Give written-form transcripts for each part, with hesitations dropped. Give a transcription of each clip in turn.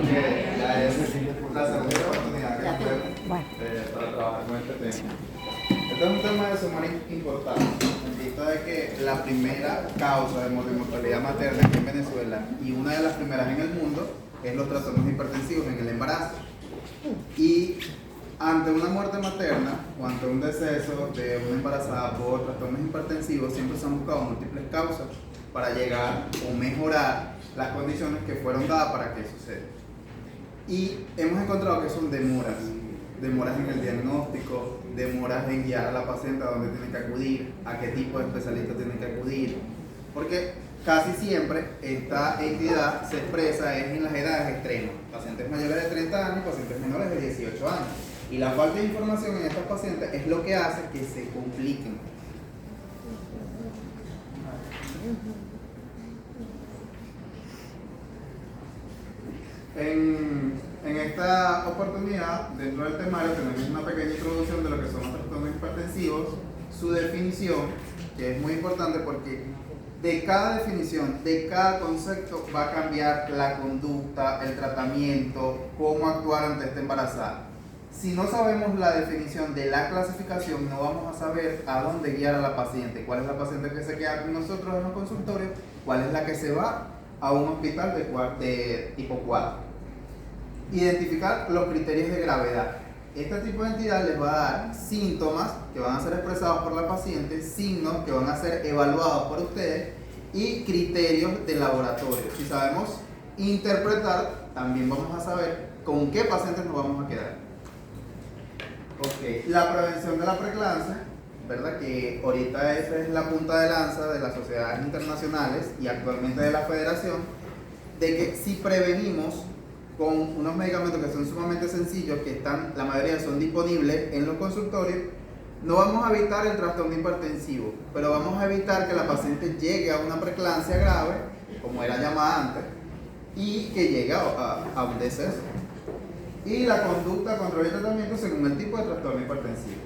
que ya es la segunda oportunidad que nos tenemos para trabajar con este tema. Este es un tema de sumamente importante, en vista de que la primera causa de mortalidad materna aquí en Venezuela y una de las primeras en el mundo es los trastornos hipertensivos en el embarazo. Y ante una muerte materna o ante un deceso de una embarazada por trastornos hipertensivos siempre se han buscado múltiples causas para llegar o mejorar las condiciones que fueron dadas para que suceda. Y hemos encontrado que son demoras en el diagnóstico, demoras en guiar a la paciente a dónde tiene que acudir, a qué tipo de especialista tiene que acudir, porque casi siempre esta entidad se expresa en las edades extremas, pacientes mayores de 30 años, pacientes menores de 18 años, y la falta de información en estos pacientes es lo que hace que se compliquen. En esta oportunidad, dentro del temario, tenemos una pequeña introducción de lo que son los trastornos hipertensivos, su definición, que es muy importante porque de cada definición, de cada concepto va a cambiar la conducta, el tratamiento, cómo actuar ante esta embarazada. Si no sabemos la definición de la clasificación, no vamos a saber a dónde guiar a la paciente, cuál es la paciente que se queda con nosotros en los consultorios, cuál es la que se va a un hospital de tipo 4. Identificar los criterios de gravedad. Este tipo de entidad les va a dar síntomas que van a ser expresados por la paciente, signos que van a ser evaluados por ustedes y criterios de laboratorio. Si sabemos interpretar, también vamos a saber con qué pacientes nos vamos a quedar. Ok, la prevención de la preeclampsia, ¿verdad? Que ahorita esa es la punta de lanza de las sociedades internacionales y actualmente de la federación, de que si prevenimos con unos medicamentos que son sumamente sencillos, que la mayoría son disponibles en los consultorios, no vamos a evitar el trastorno hipertensivo, pero vamos a evitar que la paciente llegue a una preeclampsia grave, como era llamada antes, y que llegue a un deceso. Y la conducta, control y tratamiento según el tipo de trastorno hipertensivo.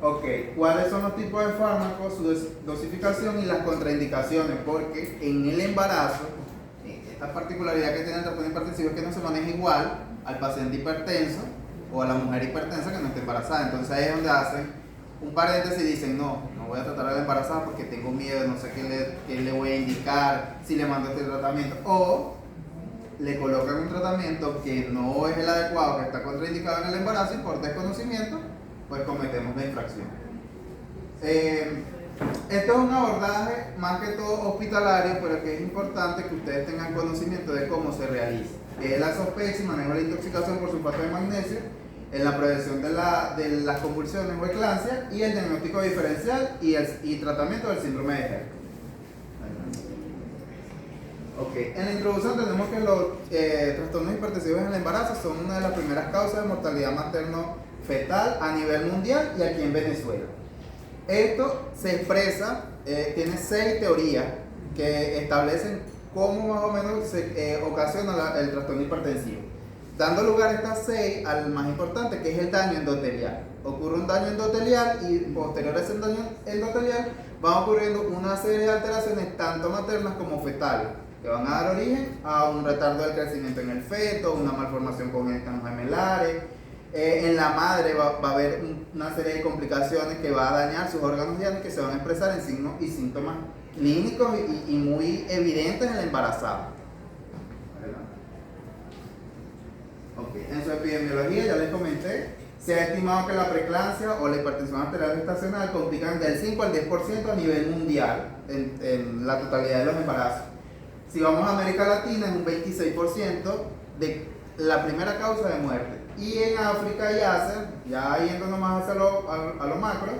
Ok, ¿cuáles son los tipos de fármacos, su dosificación y las contraindicaciones? Porque en el embarazo, esta particularidad que tiene el trastorno hipertensivo es que no se maneja igual al paciente hipertenso o a la mujer hipertensa que no está embarazada. Entonces ahí es donde hacen un paréntesis y dicen, no voy a tratar a la embarazada porque tengo miedo, no sé qué le voy a indicar, si le mando este tratamiento. O le colocan un tratamiento que no es el adecuado, que está contraindicado en el embarazo y por desconocimiento pues cometemos la infracción. Esto es un abordaje más que todo hospitalario, pero que es importante que ustedes tengan conocimiento de cómo se realiza. La sospecha y manejo de la intoxicación por sulfato de magnesio, en la prevención de las convulsiones o eclampsia y el diagnóstico diferencial y tratamiento del síndrome de Herd. Okay. En la introducción tenemos que los trastornos hipertensivos en el embarazo son una de las primeras causas de mortalidad materno-fetal a nivel mundial y aquí en Venezuela. Esto se expresa, tiene 6 teorías que establecen cómo más o menos se ocasiona el trastorno hipertensivo. Dando lugar a estas 6 al más importante, que es el daño endotelial. Ocurre un daño endotelial y posterior a ese daño endotelial van ocurriendo una serie de alteraciones tanto maternas como fetales, que van a dar origen a un retardo del crecimiento en el feto, una malformación congénita en los gemelares. En la madre va a haber una serie de complicaciones que va a dañar sus órganos diáneos que se van a expresar en signos y síntomas clínicos y muy evidentes en la embarazada. Okay. En su epidemiología, ya les comenté, se ha estimado que la preeclampsia o la hipertensión arterial gestacional complican del 5 al 10% a nivel mundial en la totalidad de los embarazos. Si vamos a América Latina, es un 26% de la primera causa de muerte. Y en África y Asia, ya yendo más hacia a lo macro,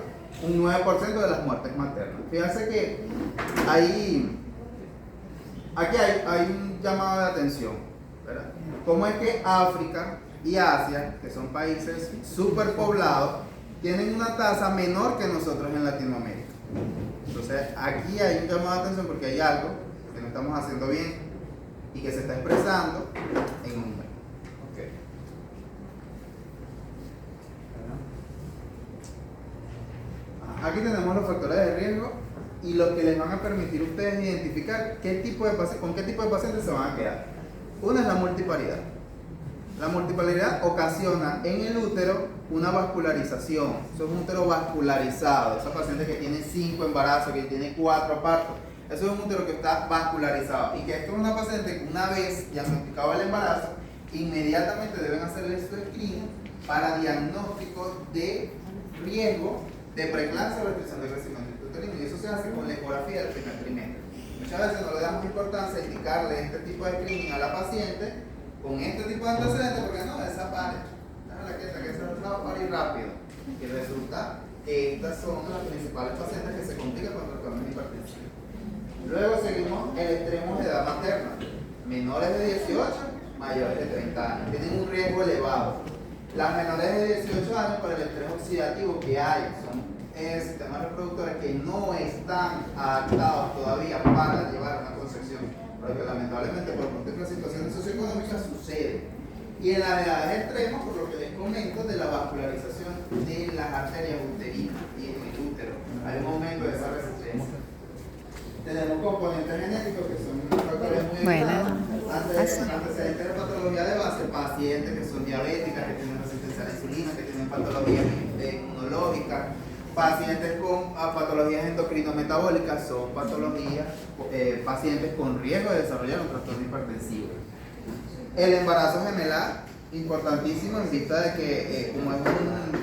un 9% de las muertes maternas. Fíjense que aquí hay un llamado de atención, ¿verdad? ¿Cómo es que África y Asia, que son países superpoblados, tienen una tasa menor que nosotros en Latinoamérica? Entonces, aquí hay un llamado de atención porque hay algo que no estamos haciendo bien y que se está expresando en un número. Okay. Aquí tenemos los factores de riesgo y lo que les van a permitir ustedes identificar con qué tipo de pacientes se van a quedar. Una es la multiparidad. La multiparidad ocasiona en el útero una vascularización. Eso es un útero vascularizado. Esa paciente que tiene 5 embarazos, que tiene 4 partos. Eso es un útero que está vascularizado. Y que esto es una paciente que una vez diagnosticado el embarazo, inmediatamente deben hacerle su screening para diagnóstico de riesgo de preeclampsia o restricción de crecimiento uterino. Y eso se hace con la ecografía del primer trimestre. Muchas veces no le damos importancia a indicarle este tipo de screening a la paciente con este tipo de antecedentes, porque no, esa pare, déjala quieta, que esa va a parir rápido. Y resulta que estas son las principales pacientes que se complican con trastornos hipertensivos. Luego seguimos el extremo de edad materna, menores de 18, mayores de 30 años, tienen un riesgo elevado. Las menores de 18 años, por el estrés oxidativo que hay, son sistemas reproductores que no están adaptados todavía para llevar una concepción, porque lamentablemente por múltiples situaciones socioeconómicas sucede. Y en las edades extremas, por lo que les comento, de la vascularización de las arterias uterinas y en el útero, hay un aumento de esa resistencia. Tenemos componentes genéticos que son factores muy elevados. Antecedentes de patología de base, pacientes que son diabéticas, que tienen resistencia a la insulina, que tienen patologías inmunológicas, pacientes con patologías endocrinometabólicas, son patologías, pacientes con riesgo de desarrollar un trastorno hipertensivo. El embarazo gemelar, importantísimo en vista de que como es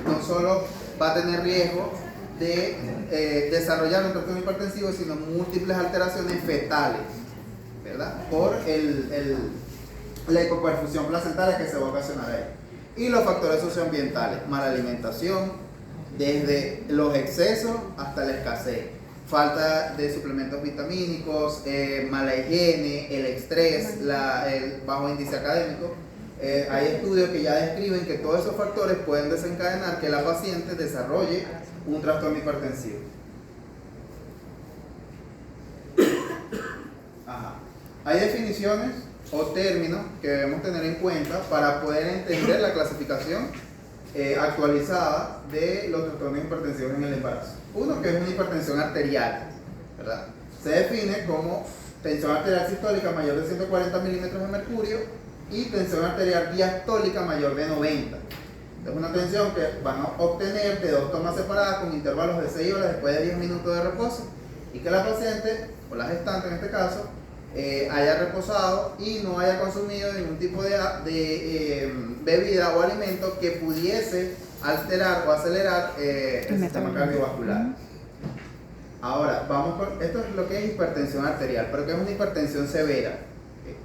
no solo va a tener riesgo de desarrollar un trastorno hipertensivo, sino múltiples alteraciones fetales, ¿verdad? Por la hipoperfusión placentaria que se va a ocasionar ahí. Y los factores socioambientales, mala alimentación, desde los excesos hasta la escasez, falta de suplementos vitamínicos, mala higiene, el estrés, el bajo índice académico. Hay estudios que ya describen que todos esos factores pueden desencadenar que la paciente desarrolle un trastorno hipertensivo. Ajá. Hay definiciones o términos que debemos tener en cuenta para poder entender la clasificación actualizada de los trastornos hipertensivos en el embarazo. Uno que es una hipertensión arterial, ¿verdad? Se define como tensión arterial sistólica mayor de 140 milímetros de mercurio y tensión arterial diastólica mayor de 90. Es una tensión que van a obtener de 2 tomas separadas con intervalos de 6 horas después de 10 minutos de reposo, y que la paciente, o la gestante en este caso, haya reposado y no haya consumido ningún tipo de bebida o alimento que pudiese alterar o acelerar el sistema cardiovascular. Ahora, esto es lo que es hipertensión arterial, pero que es una hipertensión severa.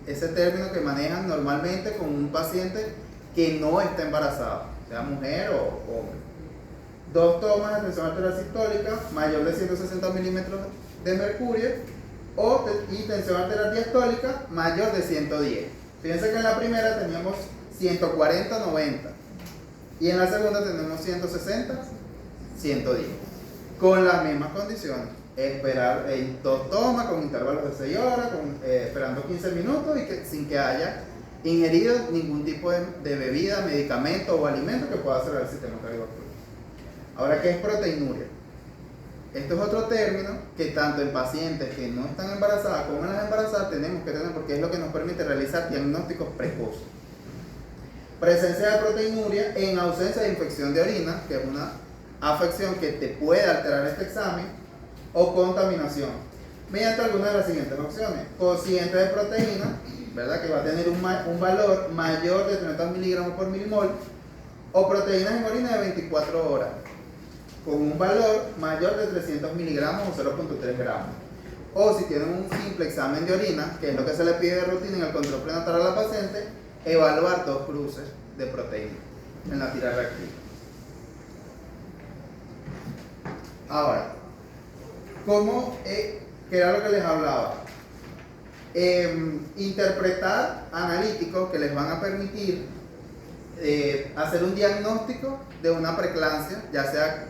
Ese término que manejan normalmente con un paciente que no está embarazado, sea mujer o hombre. 2 tomas de tensión arterial sistólica mayor de 160 milímetros de mercurio y tensión arterial diastólica mayor de 110. Fíjense que en la primera teníamos 140-90 y en la segunda tenemos 160-110 con las mismas condiciones. Esperar en 2 tomas con intervalos de 6 horas, esperando 15 minutos y sin que haya ingerido ningún tipo de bebida, medicamento o alimento que pueda acelerar el sistema cardiovascular. Ahora, ¿qué es proteinuria? Esto es otro término que tanto en pacientes que no están embarazadas como en las embarazadas tenemos que tener, porque es lo que nos permite realizar diagnósticos precoces. Presencia de proteinuria en ausencia de infección de orina, que es una afección que te puede alterar este examen, o contaminación, mediante alguna de las siguientes opciones: cociente de proteína, ¿verdad?, que va a tener un valor mayor de 30 miligramos por milimol, o proteínas en orina de 24 horas, con un valor mayor de 300 miligramos o 0.3 gramos. O si tienen un simple examen de orina, que es lo que se le pide de rutina en el control prenatal a la paciente, evaluar 2 cruces de proteína en la tira reactiva. Ahora, ¿qué era lo que les hablaba? Interpretar analíticos que les van a permitir hacer un diagnóstico de una preeclampsia, ya sea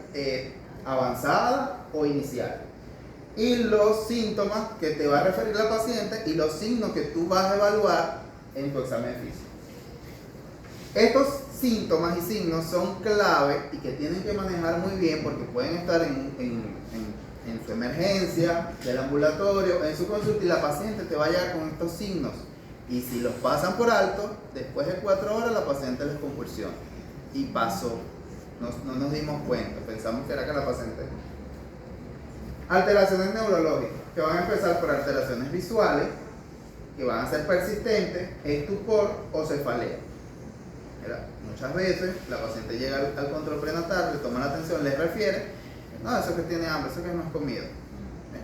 avanzada o inicial, y los síntomas que te va a referir la paciente y los signos que tú vas a evaluar en tu examen físico. Estos síntomas y signos son clave y que tienen que manejar muy bien, porque pueden estar en en su emergencia, del ambulatorio, en su consulta, y la paciente te va a llegar con estos signos. Y si los pasan por alto, después de 4 horas la paciente les convulsiona. Y pasó. No nos dimos cuenta, pensamos que era que la paciente... Alteraciones neurológicas, que van a empezar por alteraciones visuales, que van a ser persistentes, estupor o cefalea. Muchas veces la paciente llega al control prenatal, le toma la atención, les refiere, no, eso que tiene hambre, eso que no es comido,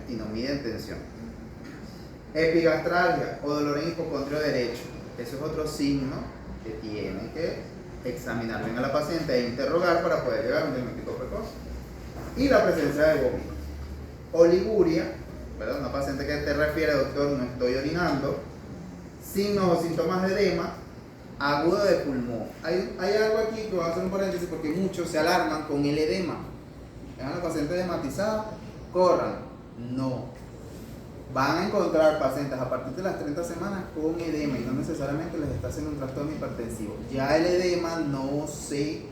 y no miden tensión. Epigastralgia o dolor en hipocondrio derecho, eso es otro signo que tienen que examinar bien a la paciente e interrogar para poder llegar a un diagnóstico precoz. Y la presencia de vómito. Oliguria, ¿verdad? Una paciente que te refiere, doctor, no estoy orinando, signos o síntomas de edema, agudo de pulmón. Hay algo aquí que voy a hacer un paréntesis porque muchos se alarman con el edema. Vean a la paciente edematizada, corran. No. Van a encontrar pacientes a partir de las 30 semanas con edema y no necesariamente les está haciendo un trastorno hipertensivo. Ya el edema no se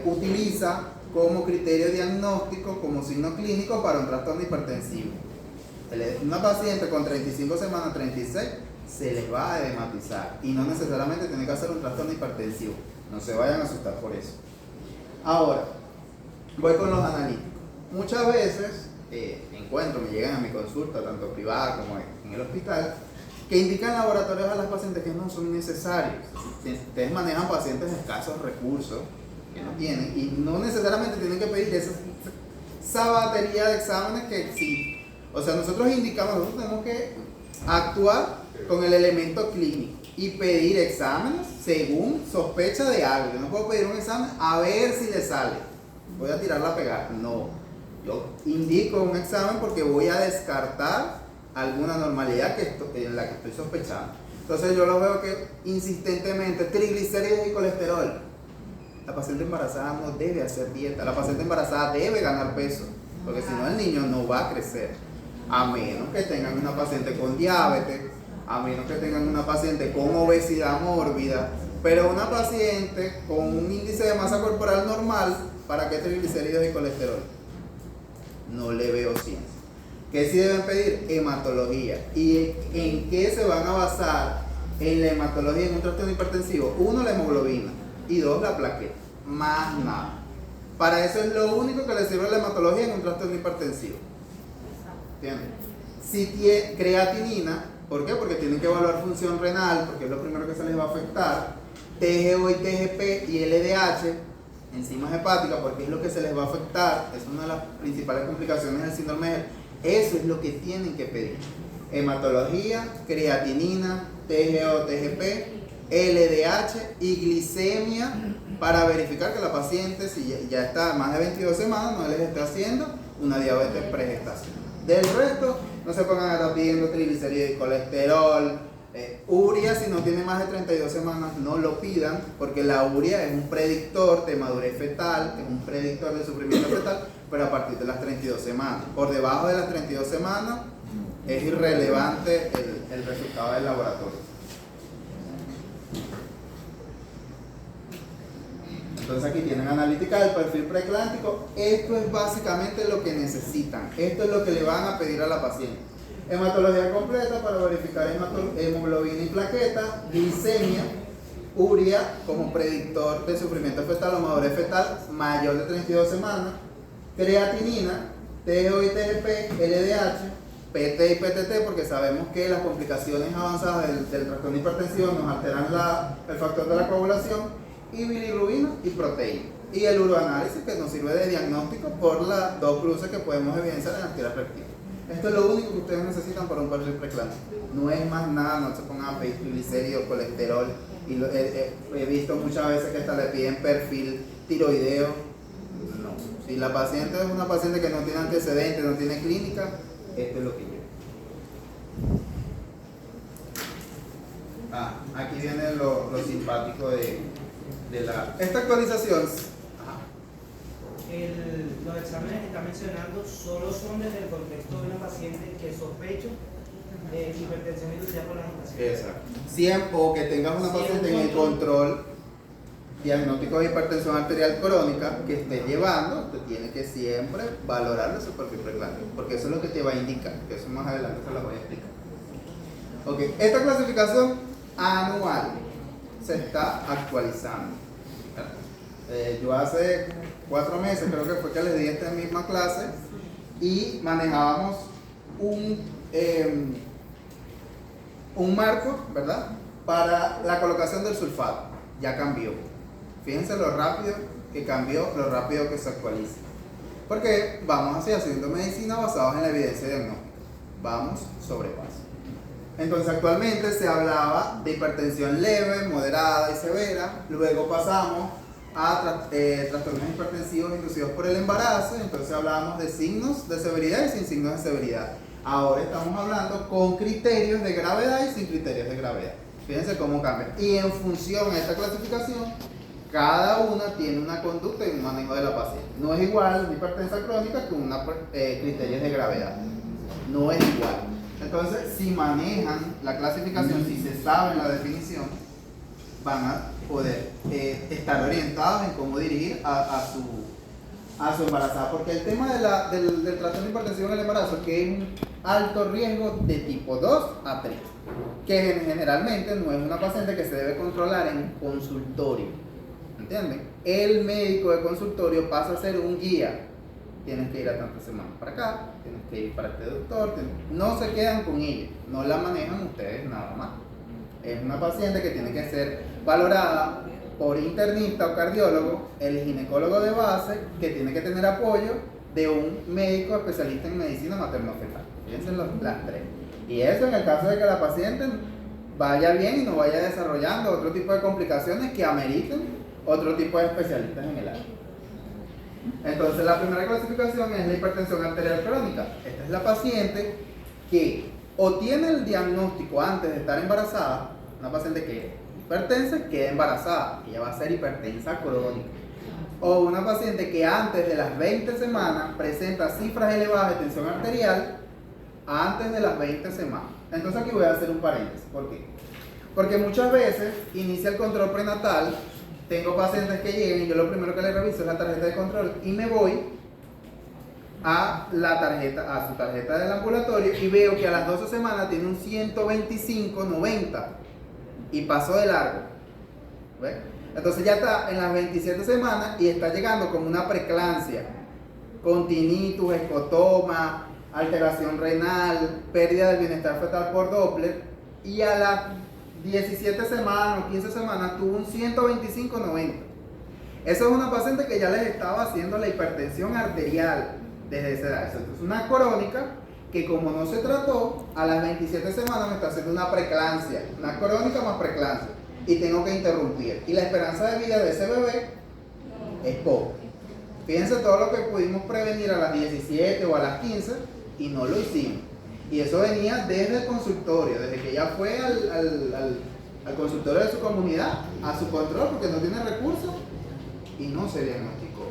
utiliza como criterio diagnóstico, como signo clínico para un trastorno hipertensivo. Una paciente con 35 semanas, 36, se les va a edematizar y no necesariamente tiene que hacer un trastorno hipertensivo. No se vayan a asustar por eso. Ahora, voy con los analíticos. Muchas veces me llegan a mi consulta, tanto privada como en el hospital, que indican laboratorios a las pacientes que no son necesarios. Ustedes manejan pacientes de escasos recursos, que no tienen, y no necesariamente tienen que pedir esa batería de exámenes que sí. O sea, nosotros tenemos que actuar con el elemento clínico y pedir exámenes según sospecha de algo. Yo no puedo pedir un examen a ver si le sale. Voy a tirarla a pegar. No. Yo indico un examen porque voy a descartar alguna anormalidad en la que estoy sospechando. Entonces yo lo veo que insistentemente, triglicéridos y colesterol. La paciente embarazada no debe hacer dieta. La paciente embarazada debe ganar peso, porque si no el niño no va a crecer. A menos que tengan una paciente con diabetes, a menos que tengan una paciente con obesidad mórbida, pero una paciente con un índice de masa corporal normal, ¿para qué triglicéridos y colesterol? No le veo ciencia. ¿Qué sí deben pedir? Hematología. ¿Y en qué se van a basar en la hematología en un trastorno hipertensivo? 1, la hemoglobina, y 2, la plaqueta. Más nada. Para eso es lo único que le sirve la hematología en un trastorno hipertensivo. ¿Entienden? Si tiene creatinina, ¿por qué? Porque tienen que evaluar función renal, porque es lo primero que se les va a afectar. TGO y TGP y LDH, enzimas hepáticas, porque es lo que se les va a afectar. Es una de las principales complicaciones del síndrome de Hel. Eso es lo que tienen que pedir. Hematología, creatinina, TGO, TGP, LDH y glicemia para verificar que la paciente, si ya está más de 22 semanas, no les está haciendo una diabetes pregestacional. Del resto, no se pongan a estar pidiendo triglicéridos y colesterol, urea, si no tiene más de 32 semanas, no lo pidan, porque la urea es un predictor de madurez fetal, es un predictor de sufrimiento fetal, pero a partir de las 32 semanas. Por debajo de las 32 semanas es irrelevante el resultado del laboratorio. Entonces aquí tienen analítica del perfil preeclántico. Esto es básicamente lo que necesitan. Esto es lo que le van a pedir a la paciente. Hematología completa para verificar hemoglobina y plaqueta, glicemia, urea como predictor de sufrimiento fetal o madurez fetal mayor de 32 semanas, creatinina, TGO y TGP, LDH, PT y PTT, porque sabemos que las complicaciones avanzadas del trastorno hipertensivo nos alteran el factor de la coagulación, y bilirrubina y proteína. Y el uroanálisis, que nos sirve de diagnóstico por las 2 cruces que podemos evidenciar en la tira rectiva. Esto es lo único que ustedes necesitan para un perfil preeclántico. No es más nada, no se pongan a pedir triglicéridos, colesterol. Y he visto muchas veces que hasta le piden perfil tiroideo. No. Si la paciente es una paciente que no tiene antecedentes, no tiene clínica, esto es lo que lleva. Aquí viene lo simpático de esta actualización. Los exámenes que está mencionando solo son desde el contexto de una paciente que sospecho de hipertensión inducida por la gestación. Exacto. Siempre, o que tengas una paciente en el control diagnóstico de hipertensión arterial crónica que estés llevando, te tiene que siempre valorar la superficie preeclampsia, porque eso es lo que te va a indicar, que eso más adelante se lo voy a explicar. Ok, esta clasificación anual se está actualizando. Yo hace 4 meses creo que fue que les di esta misma clase y manejábamos un marco, ¿verdad?, para la colocación del sulfato. Ya cambió. Fíjense lo rápido que cambió, lo rápido que se actualiza. Porque vamos así haciendo medicina basados en la evidencia diagnóstica. Vamos sobre paso. Entonces actualmente se hablaba de hipertensión leve, moderada y severa. Luego pasamos a trastornos hipertensivos inducidos por el embarazo. Entonces hablábamos de signos de severidad y sin signos de severidad. Ahora estamos hablando con criterios de gravedad y sin criterios de gravedad. Fíjense cómo cambia. Y en función a esta clasificación, cada una tiene una conducta y un manejo de la paciente. No es igual una hipertensa crónica que una criterios de gravedad. No es igual. Entonces, si manejan la clasificación, si se sabe la definición, van a poder estar orientados en cómo dirigir a su embarazada. Porque el tema del trastorno hipertensivo en el embarazo, que es un alto riesgo de tipo 2 a 3, que generalmente no es una paciente que se debe controlar en consultorio, ¿entienden? El médico de consultorio pasa a ser un guía. Tienes que ir a tantas semanas para acá, tienes que ir para este doctor, no se quedan con ella, no la manejan ustedes nada más. Es una paciente que tiene que ser valorada por internista o cardiólogo, el ginecólogo de base, que tiene que tener apoyo de un médico especialista en medicina materno-fetal. Fíjense las tres. Y eso en el caso de que la paciente vaya bien y no vaya desarrollando otro tipo de complicaciones que ameriten otro tipo de especialistas en el área. Entonces la primera clasificación es la hipertensión arterial crónica. Esta es la paciente que o tiene el diagnóstico antes de estar embarazada, una paciente que es hipertensa queda embarazada, ella va a ser hipertensa crónica. O una paciente que antes de las 20 semanas presenta cifras elevadas de tensión arterial antes de las 20 semanas. Entonces aquí voy a hacer un paréntesis. ¿Por qué? Porque muchas veces inicia el control prenatal. Tengo pacientes que llegan y yo lo primero que les reviso es la tarjeta de control y me voy a su tarjeta del ambulatorio y veo que a las 12 semanas tiene un 125/90 y pasó de largo. ¿Ves? Entonces ya está en las 27 semanas y está llegando como una preeclampsia, con tinnitus, escotoma, alteración renal, pérdida del bienestar fetal por Doppler, y a las 17 semanas o 15 semanas tuvo un 125/90. Eso es una paciente que ya les estaba haciendo la hipertensión arterial desde esa edad. Eso es una crónica que, como no se trató, a las 27 semanas me está haciendo una preeclampsia, una crónica más preeclampsia, y tengo que interrumpir. Y la esperanza de vida de ese bebé es poca. Fíjense todo lo que pudimos prevenir a las 17 o a las 15 y no lo hicimos. Y eso venía desde el consultorio, desde que ella fue al consultorio de su comunidad, a su control, porque no tiene recursos y no se diagnosticó.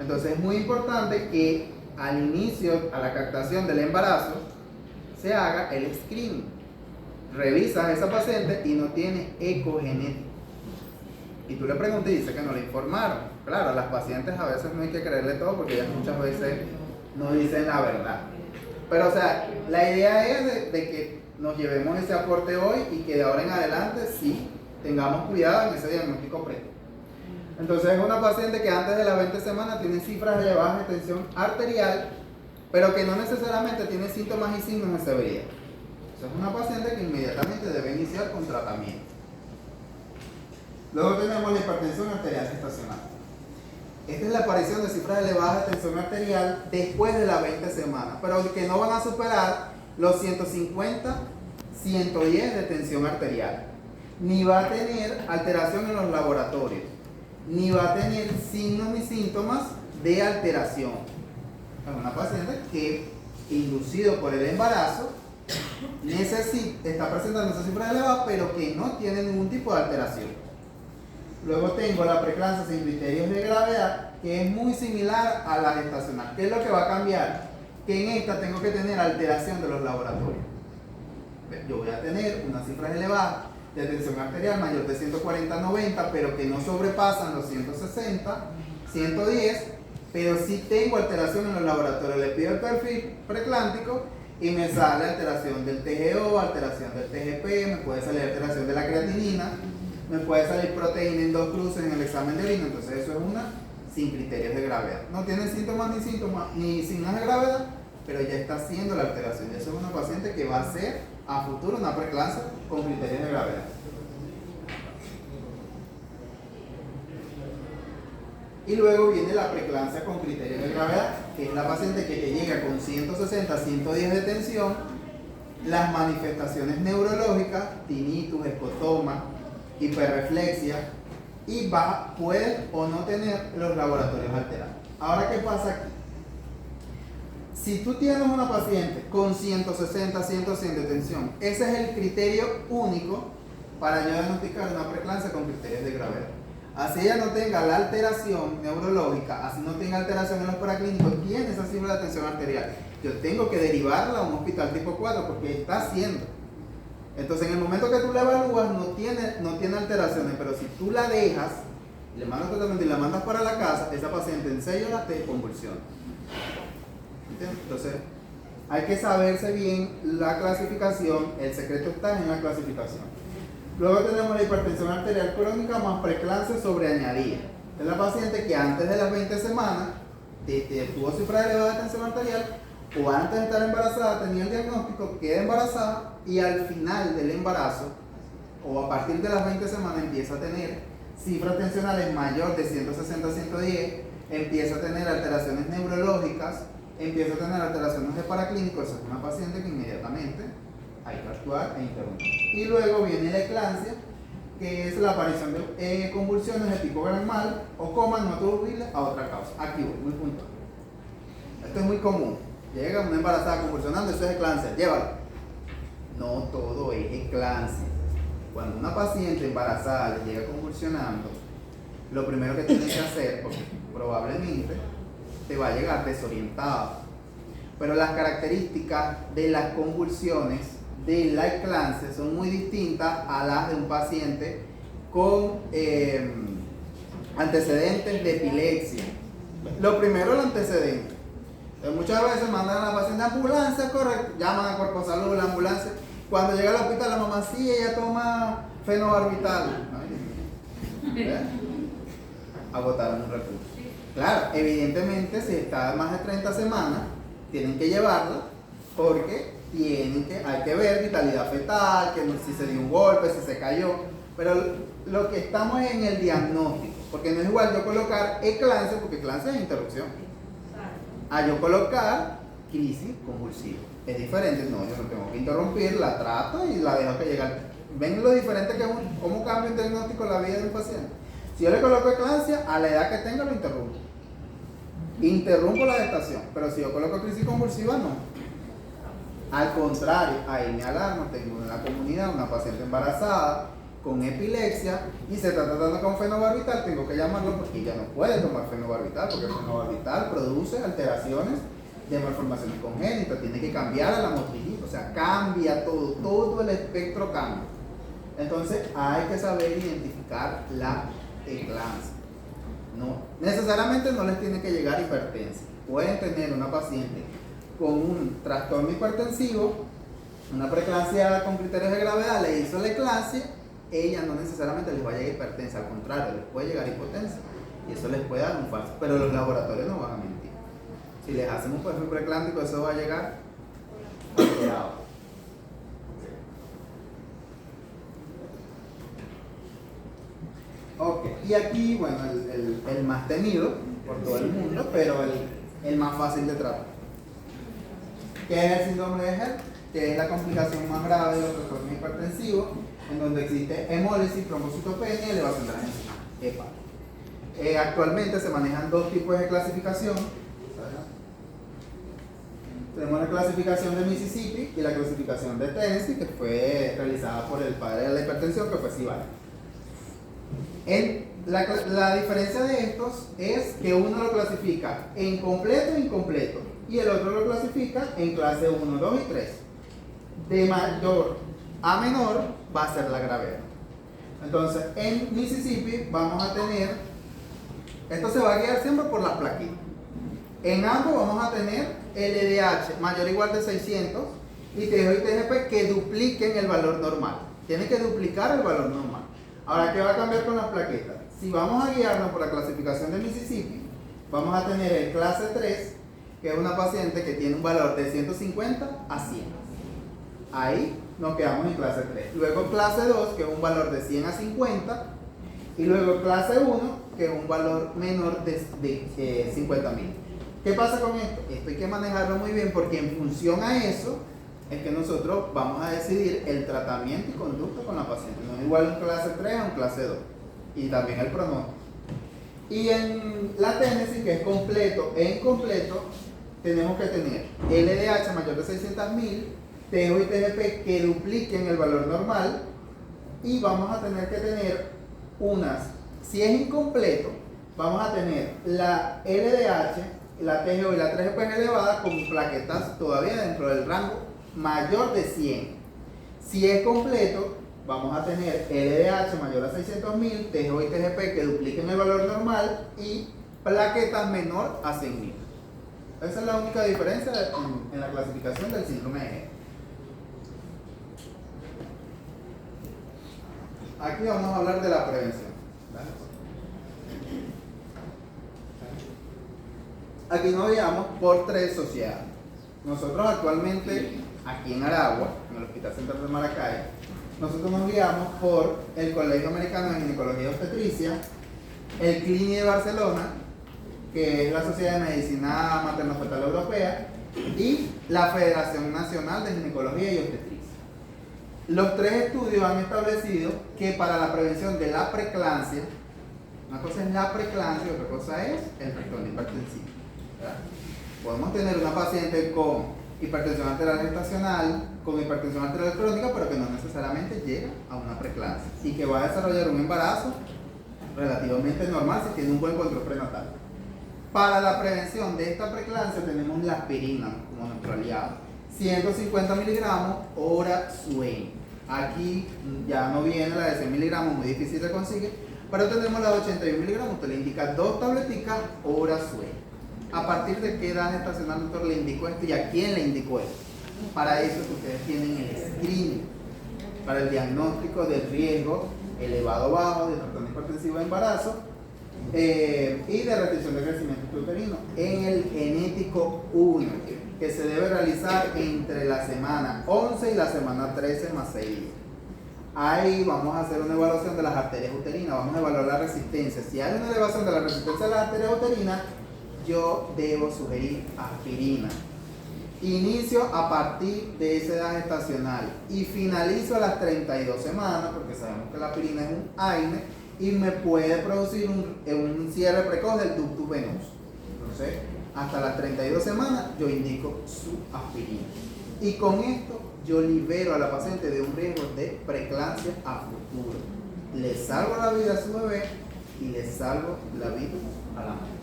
Entonces es muy importante que al inicio, a la captación del embarazo, se haga el screening. Revisas a esa paciente y no tiene ecogenética. Y tú le preguntas y dice que no le informaron. Claro, a las pacientes a veces no hay que creerle todo porque ellas muchas veces no dicen la verdad. Pero o sea, la idea es de que nos llevemos ese aporte hoy y que de ahora en adelante sí tengamos cuidado en ese diagnóstico precoz. Entonces es una paciente que antes de las 20 semanas tiene cifras elevadas de tensión arterial, pero que no necesariamente tiene síntomas y signos de severidad. Es una paciente que inmediatamente debe iniciar con tratamiento. Luego tenemos la hipertensión arterial gestacional. Esta es la aparición de cifras elevadas de tensión arterial después de las 20 semanas, pero que no van a superar los 150, 110 de tensión arterial. Ni va a tener alteración en los laboratorios, ni va a tener signos ni síntomas de alteración. Es una paciente que, inducido por el embarazo, está presentando esa cifra elevada, pero que no tiene ningún tipo de alteración. Luego tengo la preeclampsia sin criterios de gravedad, que es muy similar a la gestacional. ¿Qué es lo que va a cambiar? Que en esta tengo que tener alteración de los laboratorios. Yo voy a tener unas cifras elevadas de tensión arterial mayor de 140/90, pero que no sobrepasan los 160, 110, pero sí tengo alteración en los laboratorios. Le pido el perfil preclántico y me sale alteración del TGO, alteración del TGP, me puede salir alteración de la creatinina, me puede salir proteína en 2 cruces en el examen de orina. Entonces eso es una sin criterios de gravedad. No tiene síntomas ni signos de gravedad, pero ya está haciendo la alteración. Eso es una paciente que va a ser a futuro una preeclampsia con criterios de gravedad. Y luego viene la preeclampsia con criterios de gravedad, que es la paciente que te llega con 160, 110 de tensión, las manifestaciones neurológicas, tinnitus, escotoma, hiperreflexia, y puede o no tener los laboratorios alterados. Ahora, ¿qué pasa aquí? Si tú tienes una paciente con 160, 100 de tensión, ese es el criterio único para yo diagnosticar una preeclampsia con criterios de gravedad. Así ella no tenga la alteración neurológica, así no tenga alteración en los paraclínicos, tiene esa cifra de tensión arterial. Yo tengo que derivarla a un hospital tipo 4 porque está haciendo. Entonces, en el momento que tú la evalúas, no tiene alteraciones, pero si tú la dejas, le mandas tratamiento y la mandas para la casa, esa paciente en 6 horas te convulsiona. ¿Entiendes? Entonces, hay que saberse bien la clasificación, el secreto está en la clasificación. Luego tenemos la hipertensión arterial crónica más preeclampsia sobreañadida. Es la paciente que antes de las 20 semanas tuvo cifra elevada de tensión arterial, o antes de estar embarazada tenía el diagnóstico, queda embarazada y al final del embarazo o a partir de las 20 semanas empieza a tener cifras tensionales mayor de 160 a 110, empieza a tener alteraciones neurológicas, empieza a tener alteraciones de paraclínicos. Esa es una paciente que inmediatamente hay que actuar e interrumpir. Y luego viene la eclampsia, que es la aparición de convulsiones de tipo gran mal o coma no atribuible a otra causa. Aquí voy, muy puntual. Esto es muy común. Llega una embarazada convulsionando, eso es eclampsia, llévalo. No todo es eclampsia. Cuando una paciente embarazada le llega convulsionando, lo primero que tiene que hacer, porque probablemente te va a llegar desorientado, pero las características de las convulsiones de la eclampsia son muy distintas a las de un paciente con antecedentes de epilepsia. Lo primero, el antecedente. Muchas veces mandan a la paciente a ambulancia, llaman a Cuerpo Salud, la ambulancia. Cuando llega al hospital, la mamá, sí, ella toma fenobarbital. Agotaron un recurso. Claro, evidentemente, si está más de 30 semanas, tienen que llevarla porque hay que ver vitalidad fetal, que si se dio un golpe, si se cayó. Pero lo que estamos es en el diagnóstico, porque no es igual yo colocar eclampsia, porque eclampsia es interrupción, a yo colocar crisis convulsiva. Es diferente, no, yo no tengo que interrumpir, la trato y la dejo que llegue. ¿Ven lo diferente que es cómo cambia un diagnóstico la vida de un paciente? Si yo le coloco eclampsia, a la edad que tenga lo interrumpo. Interrumpo la gestación, pero si yo coloco crisis convulsiva, no. Al contrario, ahí me alarma, tengo en la comunidad una paciente embarazada con epilepsia y se está tratando con fenobarbital, tengo que llamarlo porque ella no puede tomar fenobarbital, porque el fenobarbital produce alteraciones de malformaciones congénitas, tiene que cambiar a la motricidad, o sea, cambia todo el espectro cambia. Entonces hay que saber identificar la eclampsia. No, necesariamente no les tiene que llegar hipertensión. Pueden tener una paciente con un trastorno hipertensivo, una preeclampsia con criterios de gravedad, le hizo la eclampsia, ella no necesariamente les va a llegar hipertensa, al contrario, les puede llegar hipotensia y eso les puede dar un falso, pero los laboratorios no van a mentir. Si les hacen un perfil preeclámpico, eso va a llegar alterado. Ok, y aquí, bueno, el más temido por todo el mundo, pero el más fácil de tratar, que es el síndrome de Hert, que es la complicación más grave de los trastornos hipertensivos, en donde existe hemólisis, trombocitopenia y elevación de la enzima. Actualmente se manejan dos tipos de clasificación. Tenemos la clasificación de Mississippi y la clasificación de Tennessee, que fue realizada por el padre de la hipertensión, que fue Sibari. La diferencia de estos es que uno lo clasifica en completo e incompleto y el otro lo clasifica en clase 1, 2 y 3. De mayor A menor va a ser la gravedad. Entonces, en Mississippi vamos a tener, esto se va a guiar siempre por las plaquitas. En ambos vamos a tener LDH mayor o igual de 600 y TGO y TGP que dupliquen el valor normal. Tienen que duplicar el valor normal. Ahora, ¿qué va a cambiar con las plaquetas? Si vamos a guiarnos por la clasificación de Mississippi, vamos a tener el clase 3, que es una paciente que tiene un valor de 150 a 100. Ahí nos quedamos en clase 3. Luego clase 2, que es un valor de 100 a 50. Y luego clase 1, que es un valor menor de 50.000. ¿Qué pasa con esto? Esto hay que manejarlo muy bien porque en función a eso es que nosotros vamos a decidir el tratamiento y conducta con la paciente. No es igual un clase 3 a un clase 2. Y también el pronóstico. Y en la ténesis, que es completo e incompleto, tenemos que tener LDH mayor de 600.000, TGO y TGP que dupliquen el valor normal, y vamos a tener que tener si es incompleto, vamos a tener la LDH, la TGO y la TGP elevada con plaquetas todavía dentro del rango mayor de 100. Si es completo, vamos a tener LDH mayor a 600.000, TGO y TGP que dupliquen el valor normal y plaquetas menor a 100.000. Esa es la única diferencia en la clasificación del síndrome de Hess. Aquí vamos a hablar de la prevención. Aquí nos guiamos por 3 sociedades. Nosotros actualmente, aquí en Aragua, en el Hospital Central de Maracay, nosotros nos guiamos por el Colegio Americano de Ginecología y Obstetricia, el CLINI de Barcelona, que es la Sociedad de Medicina Materno-Fetal Europea, y la Federación Nacional de Ginecología y Obstetricia. Los 3 estudios han establecido que para la prevención de la preeclampsia, una cosa es la preeclampsia y otra cosa es el trastorno hipertensivo. ¿Verdad? Podemos tener una paciente con hipertensión arterial gestacional, con hipertensión arterial crónica, pero que no necesariamente llega a una preeclampsia y que va a desarrollar un embarazo relativamente normal si tiene un buen control prenatal. Para la prevención de esta preeclampsia tenemos la aspirina como nuestro aliado. 150 miligramos hora sueño. Aquí ya no viene la de 100 miligramos, muy difícil de conseguir, pero tenemos la de 81 miligramos. Usted le indica 2 tableticas hora sueño. ¿A partir de qué edad gestacional, doctor, le indicó esto y a quién le indicó esto? Para eso que ustedes tienen el screening, para el diagnóstico del riesgo elevado o bajo de trastorno hipertensivo de embarazo y de restricción de crecimiento uterino en el genético 1, que se debe realizar entre la semana 11 y la semana 13 más 6 días. Ahí vamos a hacer una evaluación de las arterias uterinas, vamos a evaluar la resistencia. Si hay una elevación de la resistencia de las arterias uterinas, yo debo sugerir aspirina. Inicio a partir de esa edad gestacional y finalizo a las 32 semanas, porque sabemos que la aspirina es un AINE y me puede producir un cierre precoz del ductus venoso. Entonces, hasta las 32 semanas yo indico su aspirina. Y con esto yo libero a la paciente de un riesgo de preeclampsia a futuro. Le salvo la vida a su bebé y le salvo la vida a la madre.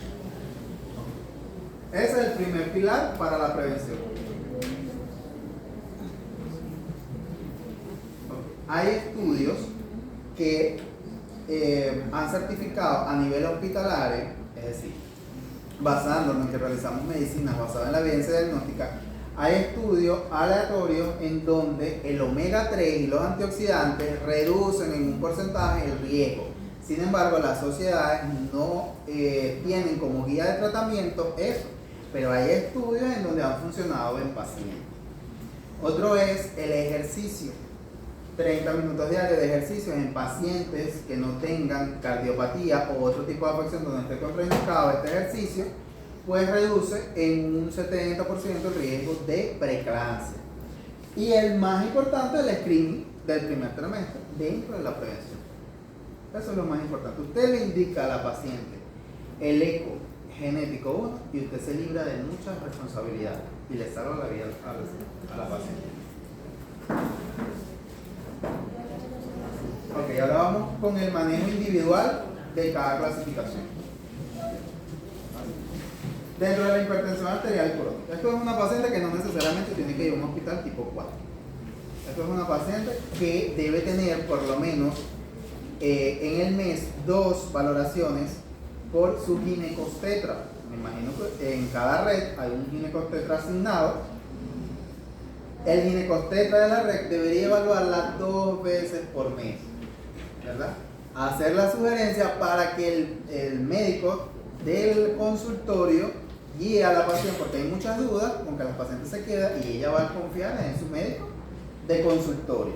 Ese es el primer pilar para la prevención. Hay estudios que han certificado a nivel hospitalario, es decir, basándonos en que realizamos medicinas basadas en la evidencia diagnóstica, hay estudios aleatorios en donde el omega 3 y los antioxidantes reducen en un porcentaje el riesgo. Sin embargo, las sociedades no tienen como guía de tratamiento eso, pero hay estudios en donde han funcionado en pacientes. Otro es el ejercicio. 30 minutos diarios de ejercicio en pacientes que no tengan cardiopatía o otro tipo de afección donde esté contraindicado este ejercicio, pues reduce en un 70% el riesgo de preeclampsia. Y el más importante, el screening del primer trimestre dentro de la prevención. Eso es lo más importante. Usted le indica a la paciente el eco genético 1 y usted se libra de muchas responsabilidades y le salva la vida a la paciente. Ok, ahora vamos con el manejo individual de cada clasificación. Dentro de la hipertensión arterial crónica, esto es una paciente que no necesariamente tiene que ir a un hospital tipo 4. Esto es una paciente que debe tener por lo menos en el mes 2 valoraciones por su ginecostetra. Me imagino que en cada red hay un ginecostetra asignado. El ginecostetra de la red debería evaluarla 2 veces por mes, ¿verdad? Hacer la sugerencia para que el médico del consultorio guíe a la paciente, porque hay muchas dudas con que la paciente se queda y ella va a confiar en su médico de consultorio.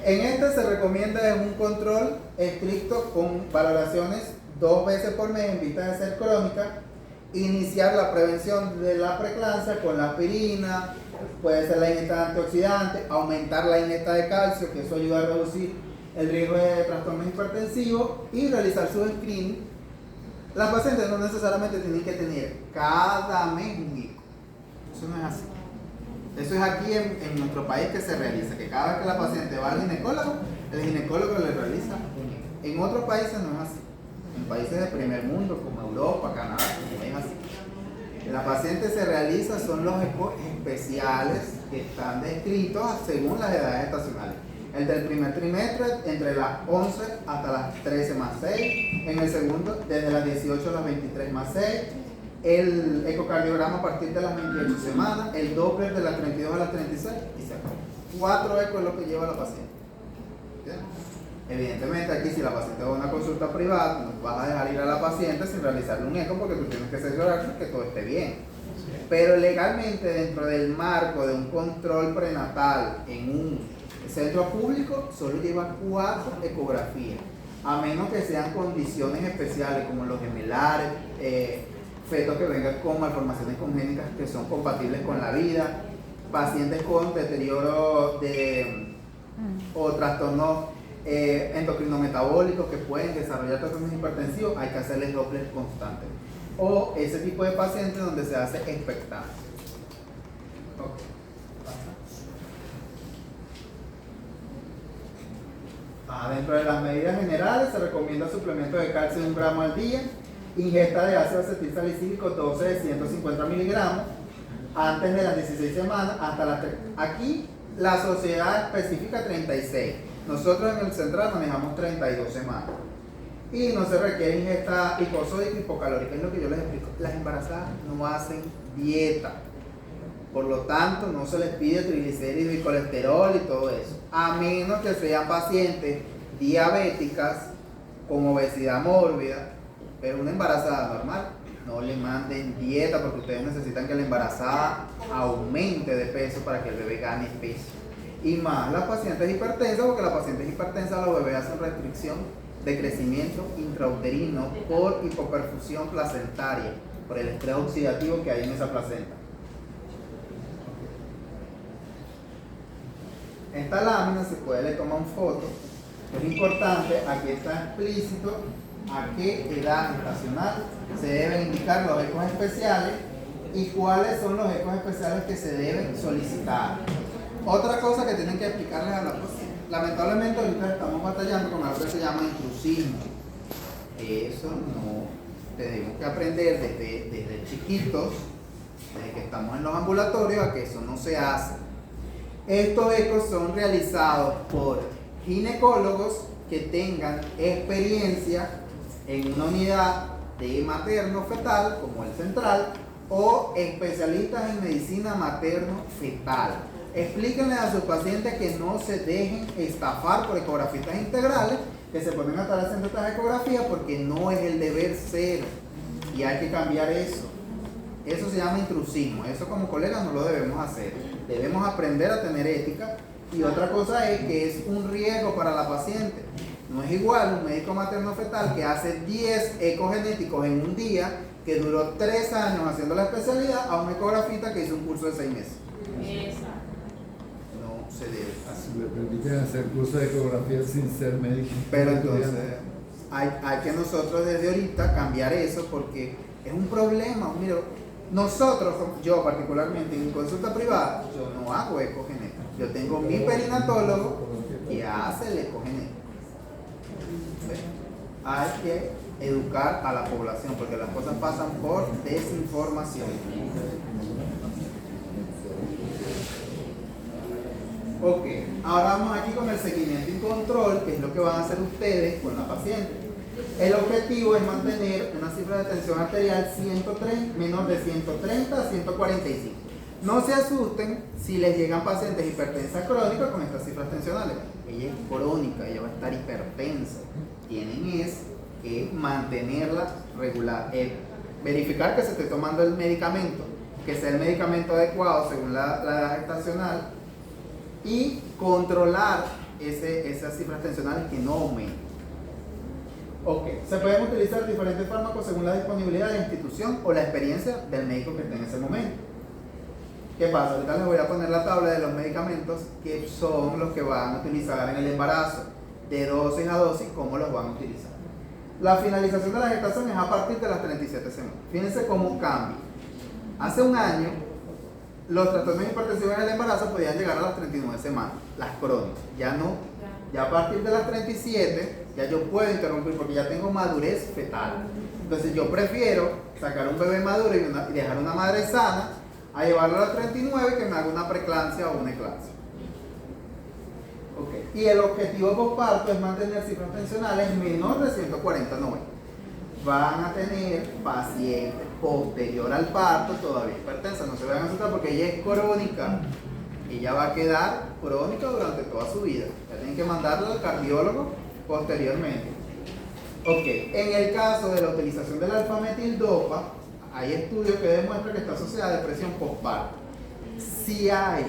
En este se recomienda un control estricto con valoraciones 2 veces por mes en vista de ser crónica. Iniciar la prevención de la preeclampsia con la aspirina, puede ser la ingesta de antioxidantes, aumentar la ingesta de calcio, que eso ayuda a reducir el riesgo de trastornos hipertensivos, y realizar su screening. Las pacientes no necesariamente tienen que tener cada mes un hijo. Eso no es así. Eso es aquí en nuestro país que se realiza, que cada vez que la paciente va al ginecólogo, el ginecólogo le realiza un hijo. En otros países no es así. En países de primer mundo como Europa, Canadá, no es así. La paciente se realiza son los ecos especiales que están descritos según las edades estacionales. El del primer trimestre entre las 11 hasta las 13 más 6, en el segundo desde las 18 a las 23 más 6, el ecocardiograma a partir de las 28 semanas, el Doppler de las 32 a las 36 y se acabó. 4 ecos es lo que lleva la paciente. ¿Bien? Evidentemente aquí si la paciente va a una consulta privada, no vas a dejar ir a la paciente sin realizarle un eco porque tú tienes que cerciorarte que todo esté bien. Pero legalmente dentro del marco de un control prenatal en un centro público solo lleva 4 ecografías, a menos que sean condiciones especiales como los gemelares, fetos que vengan con malformaciones congénitas que son compatibles con la vida, pacientes con deterioro o trastornos endocrinometabólicos que pueden desarrollar trastornos hipertensivos, hay que hacerles dobles constantes. O ese tipo de pacientes donde se hace expectancia. Okay. Dentro de las medidas generales se recomienda suplemento de calcio de 1 gramo al día, ingesta de ácido acetil salicílico 12 de 150 miligramos antes de las 16 semanas hasta las 3. Aquí la sociedad especifica 36. Nosotros en el central manejamos 32 semanas. Y no se requiere ingesta hiposódica y hipocalórica, es lo que yo les explico. Las embarazadas no hacen dieta. Por lo tanto, no se les pide triglicéridos y colesterol y todo eso. A menos que sean pacientes diabéticas con obesidad mórbida, pero una embarazada normal, no le manden dieta porque ustedes necesitan que la embarazada aumente de peso para que el bebé gane peso. Y más las pacientes hipertensas, porque las pacientes hipertensas los bebés hacen restricción de crecimiento intrauterino por hipoperfusión placentaria, por el estrés oxidativo que hay en esa placenta. Esta lámina se puede le tomar una foto, es importante, aquí está explícito a qué edad estacional se deben indicar los ecos especiales y cuáles son los ecos especiales que se deben solicitar. Otra cosa que tienen que explicarles a la paciente. Lamentablemente ahorita estamos batallando con algo que se llama intrusismo. Eso no tenemos que aprender desde chiquitos, desde que estamos en los ambulatorios, a que eso no se hace. Estos ecos son realizados por ginecólogos que tengan experiencia en una unidad de materno-fetal, como el central, o especialistas en medicina materno-fetal. Explíquenle a sus pacientes que no se dejen estafar por ecografistas integrales, que se pueden estar haciendo estas ecografías porque no es el deber ser y hay que cambiar eso. Eso se llama intrusismo, eso como colegas no lo debemos hacer. Debemos aprender a tener ética y otra cosa es que es un riesgo para la paciente. No es igual un médico materno-fetal que hace 10 ecogenéticos en un día, que duró 3 años haciendo la especialidad, a un ecografista que hizo un curso de 6 meses. Exacto. No se debe hacer. Le permiten hacer cursos de ecografía sin ser médico. Pero entonces hay que nosotros desde ahorita cambiar eso porque es un problema. Mira, nosotros, yo particularmente en mi consulta privada, yo no hago ecogenética. Yo tengo mi perinatólogo que hace el ecogenético. Hay que educar a la población porque las cosas pasan por desinformación. Ok, ahora vamos aquí con el seguimiento y control, que es lo que van a hacer ustedes con la paciente. El objetivo es mantener una cifra de tensión arterial 130, menor de 130 a 145. No se asusten si les llegan pacientes hipertensas crónicas con estas cifras tensionales. Ella es crónica, ella va a estar hipertensa. Tienen que mantenerla regular. Verificar que se esté tomando el medicamento, que sea el medicamento adecuado según la edad gestacional, y controlar esas cifras tensionales que no aumenten. Ok, se pueden utilizar diferentes fármacos según la disponibilidad de la institución o la experiencia del médico que esté en ese momento. ¿Qué pasa? Ahorita les voy a poner la tabla de los medicamentos que son los que van a utilizar en el embarazo, de dosis a dosis, cómo los van a utilizar. La finalización de la gestación es a partir de las 37 semanas. Fíjense cómo cambia. Hace un año, los trastornos hipertensivos en el embarazo podían llegar a las 39 semanas, las crónicas. Ya no, ya a partir de las 37, ya yo puedo interrumpir porque ya tengo madurez fetal. Entonces yo prefiero sacar un bebé maduro y dejar una madre sana a llevarlo a las 39 que me haga una preeclampsia o una eclampsia. Okay. Y el objetivo posparto es mantener cifras tensionales menor de 140/90. Van a tener pacientes posterior al parto todavía hipertensa, no se vayan a asustar porque ella es crónica. Ella va a quedar crónica durante toda su vida. Ya tienen que mandarlo al cardiólogo posteriormente. Ok, en el caso de la utilización del alfa-metildopa, hay estudios que demuestran que está asociada a depresión postparto. Sí hay,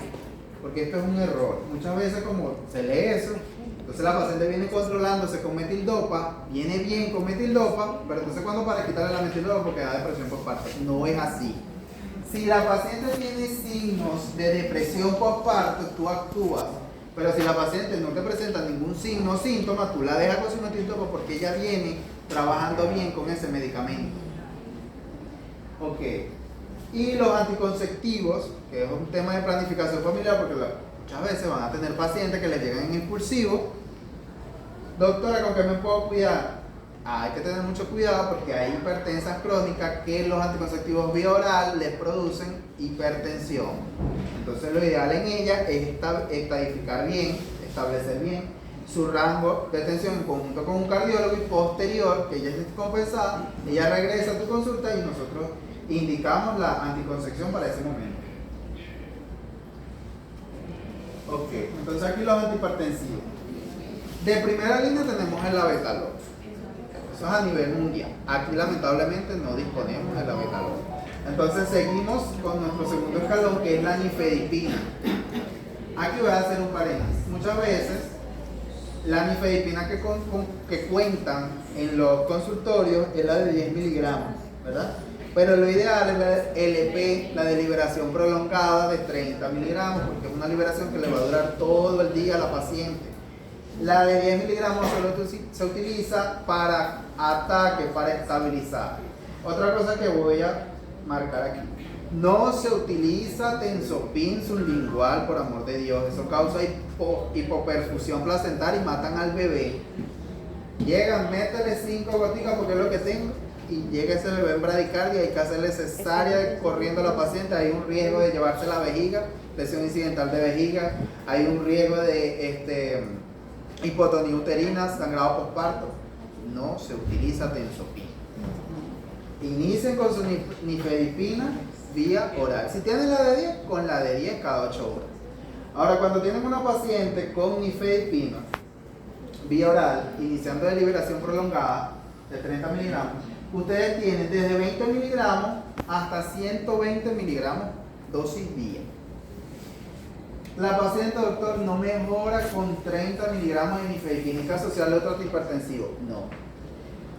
porque esto es un error. Muchas veces como se lee eso, entonces la paciente viene controlándose con metildopa, viene bien con metildopa, pero entonces cuando para quitarle la metildopa porque da depresión postparto. No es así. Si la paciente tiene signos de depresión postparto, tú actúas. Pero si la paciente no te presenta ningún signo o síntoma, tú la dejas con su metildopa porque ella viene trabajando bien con ese medicamento. Ok. Y los anticonceptivos, que es un tema de planificación familiar, porque muchas veces van a tener pacientes que les llegan en impulsivo. Doctora, ¿con qué me puedo cuidar? Hay que tener mucho cuidado porque hay hipertensas crónicas que los anticonceptivos vía oral les producen hipertensión. Entonces lo ideal en ella es estadificar bien, establecer bien su rango de tensión en conjunto con un cardiólogo y posterior, que ella esté compensada, ella regresa a tu consulta y nosotros indicamos la anticoncepción para ese momento. Ok, entonces aquí los antihipertensivos. De primera línea tenemos el labetalol. Eso es a nivel mundial. Aquí lamentablemente no disponemos del labetalol. Entonces seguimos con nuestro segundo escalón, que es la nifedipina. Aquí voy a hacer un paréntesis. Muchas veces la nifedipina que cuentan en los consultorios es la de 10 miligramos, ¿verdad? Pero lo ideal es la LP, la de liberación prolongada de 30 miligramos, porque es una liberación que le va a durar todo el día a la paciente. La de 10 miligramos solo se utiliza para ataque, para estabilizar. Otra cosa que voy a marcar aquí. No se utiliza tensopin sublingual, por amor de Dios. Eso causa hipoperfusión placentaria y matan al bebé. Llegan, métele 5 goticas porque es lo que tengo. Y llega ese bebé en bradicardia, hay que hacerle cesárea corriendo a la paciente, hay un riesgo de llevarse la vejiga, lesión incidental de vejiga, hay un riesgo de hipotonía uterina, sangrado postparto. No se utiliza tensopin. Inicien con su nifedipina vía oral. Si tienen la de 10, con la de 10 cada 8 horas. Ahora, cuando tienen una paciente con nifedipina vía oral, iniciando de liberación prolongada de 30 miligramos, ustedes tienen desde 20 miligramos hasta 120 miligramos dosis día. La paciente, doctor, no mejora con 30 miligramos de nifedipina, hay que asociarle otro antihipertensivo. No.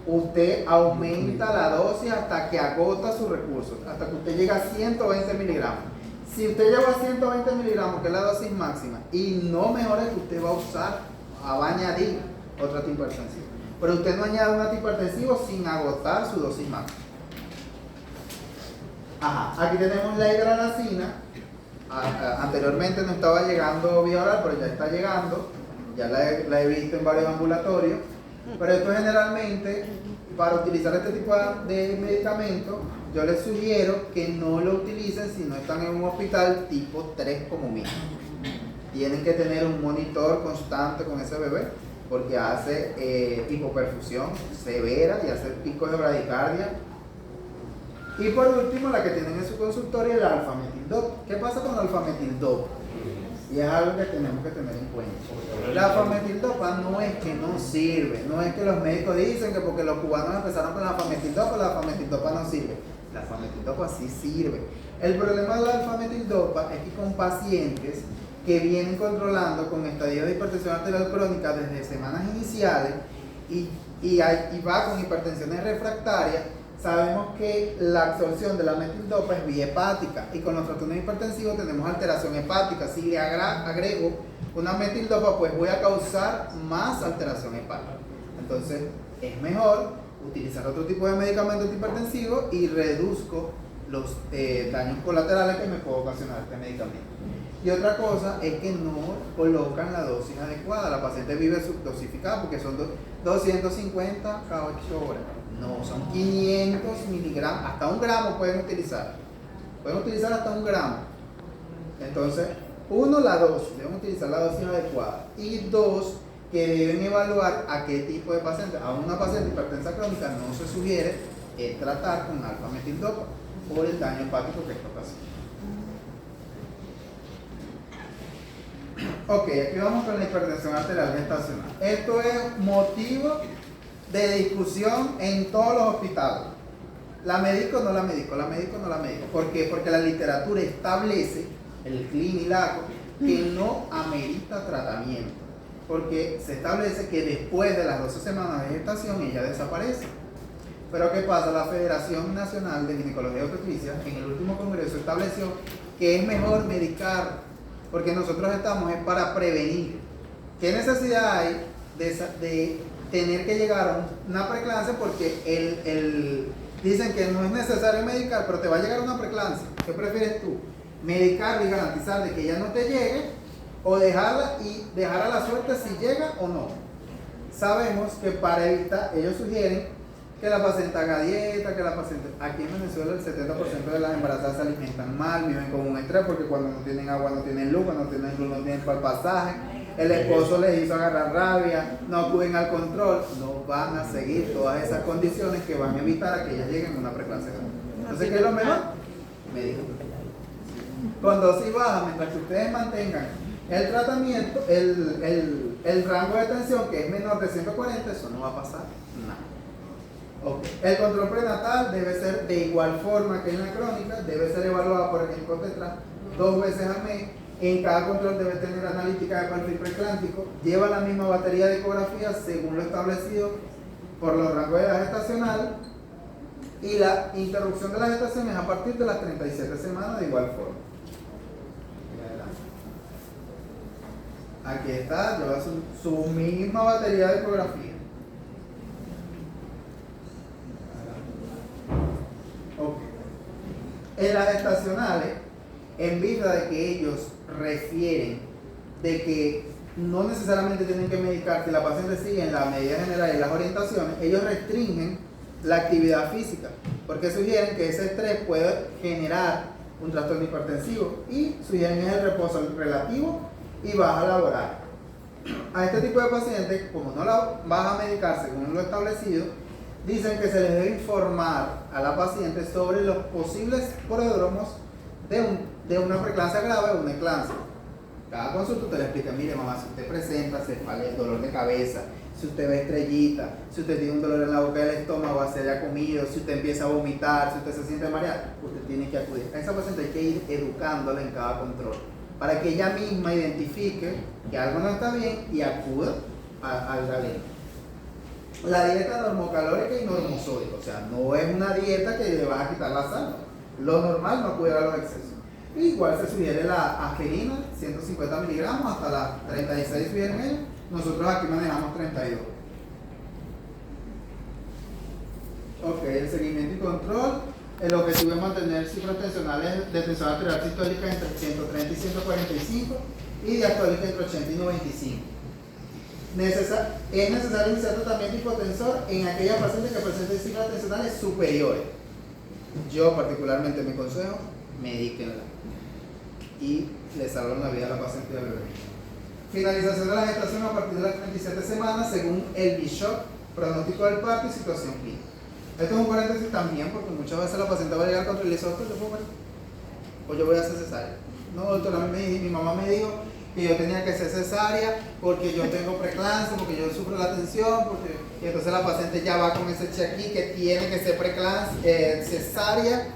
Usted aumenta la dosis hasta que agota sus recursos, hasta que usted llega a 120 miligramos. Si usted llega a 120 miligramos, que es la dosis máxima, y no mejora, que usted va a añadir otro antihipertensivo. Pero usted no añade un antihipertensivo sin agotar su dosis máxima. Ajá, aquí tenemos la hidralazina. Anteriormente no estaba llegando vía oral, pero ya está llegando. Ya la he visto en varios ambulatorios. Pero esto generalmente, para utilizar este tipo de medicamentos, yo les sugiero que no lo utilicen si no están en un hospital tipo 3 como mínimo. tienen que tener un monitor constante con ese bebé porque hace hipoperfusión severa y hace picos de bradicardia. Y por último, la que tienen en su consultorio es la alfametildop. ¿Qué pasa con la alfametildop? Y es algo que tenemos que tener en cuenta. La alfametildopa no es que no sirve, no es que los médicos dicen que porque los cubanos empezaron con la alfametildopa, la alfametildopa no sirve. La alfametildopa sí sirve. El problema de la alfametildopa es que con pacientes que vienen controlando con estadios de hipertensión arterial crónica desde semanas iniciales y va con hipertensiones refractarias, sabemos que la absorción de la metildopa es vía hepática y con los trastornos hipertensivos tenemos alteración hepática. Si le agrego una metildopa, pues voy a causar más alteración hepática. Entonces es mejor utilizar otro tipo de medicamentos hipertensivos y reduzco los daños colaterales que me puede ocasionar este medicamento. Y otra cosa es que no colocan la dosis adecuada. La paciente vive subdosificada porque son 250 cada 8 horas. No, son 500 miligramos, hasta 1 gramo pueden utilizar. Pueden utilizar hasta 1 gramo. Entonces, uno, la dosis, deben utilizar la dosis adecuada. Y dos, que deben evaluar a qué tipo de paciente. A una paciente hipertensa crónica no se sugiere tratar con alfametildopa por el daño hepático que esto ocasiona. Ok, aquí vamos con la hipertensión arterial gestacional. Esto es motivo de discusión en todos los hospitales. ¿La medico o no la medico? ¿La medico o no la medico? ¿Por qué? Porque la literatura establece, el CLIN y la ACO, que no amerita tratamiento. Porque se establece que después de las 12 semanas de gestación ella desaparece. Pero ¿qué pasa? La Federación Nacional de Ginecología y Obstetricia en el último congreso estableció que es mejor medicar, porque nosotros estamos es para prevenir. ¿Qué necesidad hay de tener que llegar a una preeclampsia? Porque dicen que no es necesario medicar, pero te va a llegar una preeclampsia. ¿Qué prefieres tú? Medicar y garantizar de que ella no te llegue, o dejarla y dejar a la suerte si llega o no. Sabemos que para evitar, ellos sugieren que la paciente haga dieta, que la paciente, aquí en Venezuela el 70% de las embarazadas se alimentan mal, viven con un estrés porque cuando no tienen agua no tienen luz, cuando no tienen luz no tienen para el pasaje, el esposo les hizo agarrar rabia, no acuden al control, no van a seguir todas esas condiciones que van a evitar a que ellas lleguen a una preeclampsia. Entonces, ¿qué es lo mejor? Médico. Con dosis baja, mientras que ustedes mantengan el tratamiento, el rango de tensión que es menor de 140, eso no va a pasar nada. Okay. El control prenatal debe ser de igual forma que en la crónica, debe ser evaluado por el médico tetra 2 veces al mes. En cada control debe tener analítica de perfil preeclántico, lleva la misma batería de ecografías según lo establecido por los rangos de edad gestacional, y la interrupción de la gestación es a partir de las 37 semanas de igual forma. Aquí está, lleva su misma batería de ecografía. En las gestacionales, en vista de que ellos refieren de que no necesariamente tienen que medicar, si la paciente sigue en las medidas generales y las orientaciones, ellos restringen la actividad física, porque sugieren que ese estrés puede generar un trastorno hipertensivo y sugieren el reposo relativo y baja laboral. A este tipo de pacientes, como no la vas a medicar según lo establecido, dicen que se les debe informar a la paciente sobre los posibles prodrómos de una preeclampsia grave o una eclampsia. Cada consulta usted le explica, mire mamá, si usted presenta cefalea, dolor de cabeza, si usted ve estrellita, si usted tiene un dolor en la boca del estómago, se haya comido, si usted empieza a vomitar, si usted se siente mareada, usted tiene que acudir. A esa paciente hay que ir educándola en cada control, para que ella misma identifique que algo no está bien y acuda al galeno. La dieta normocalórica y normosódica, o sea, no es una dieta que le va a quitar la sal. Lo normal no acudir a los excesos. Igual se sugiere la aspirina, 150 miligramos, hasta las 36 sugieren ellos. Nosotros aquí manejamos 32. Ok, el seguimiento y control. El objetivo es mantener cifras tensionales de tensión arterial sistólica entre 130 y 145 y diastólica entre 80 y 95. Es necesario iniciar tratamiento hipotensor en aquellas pacientes que presenten cifras tensionales superiores. Yo particularmente me aconsejo, medíquenla. y le salvan la vida a la paciente y al bebé. Finalización de la gestación a partir de las 37 semanas según el BISHOP, pronóstico del parto y situación clínica. Esto es un paréntesis también porque muchas veces la paciente va a llegar contra el dice, doctor, ¿yo puedo parir? O yo voy a hacer cesárea. No, doctor, mi mamá me dijo que yo tenía que hacer cesárea porque yo tengo preeclampsia, porque yo sufro la tensión, y entonces la paciente ya va con ese check aquí que tiene que ser cesárea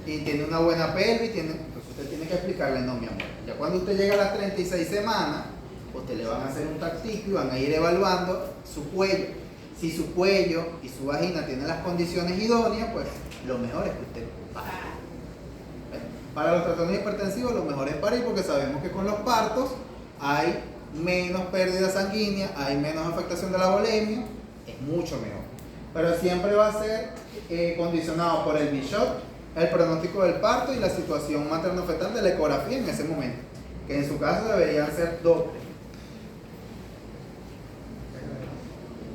y tiene una buena pelvis, entonces usted tiene que explicarle, no, mi amor, ya cuando usted llega a las 36 semanas, usted le van a hacer un tactico y van a ir evaluando su cuello. Si su cuello y su vagina tienen las condiciones idóneas, pues lo mejor es que usted pare. Para los trastornos hipertensivos lo mejor es parir porque sabemos que con los partos hay menos pérdida sanguínea, hay menos afectación de la volemia, es mucho mejor. Pero siempre va a ser condicionado por el BISHOP, el pronóstico del parto y la situación materno-fetal de la ecografía en ese momento, que en su caso deberían ser dobles.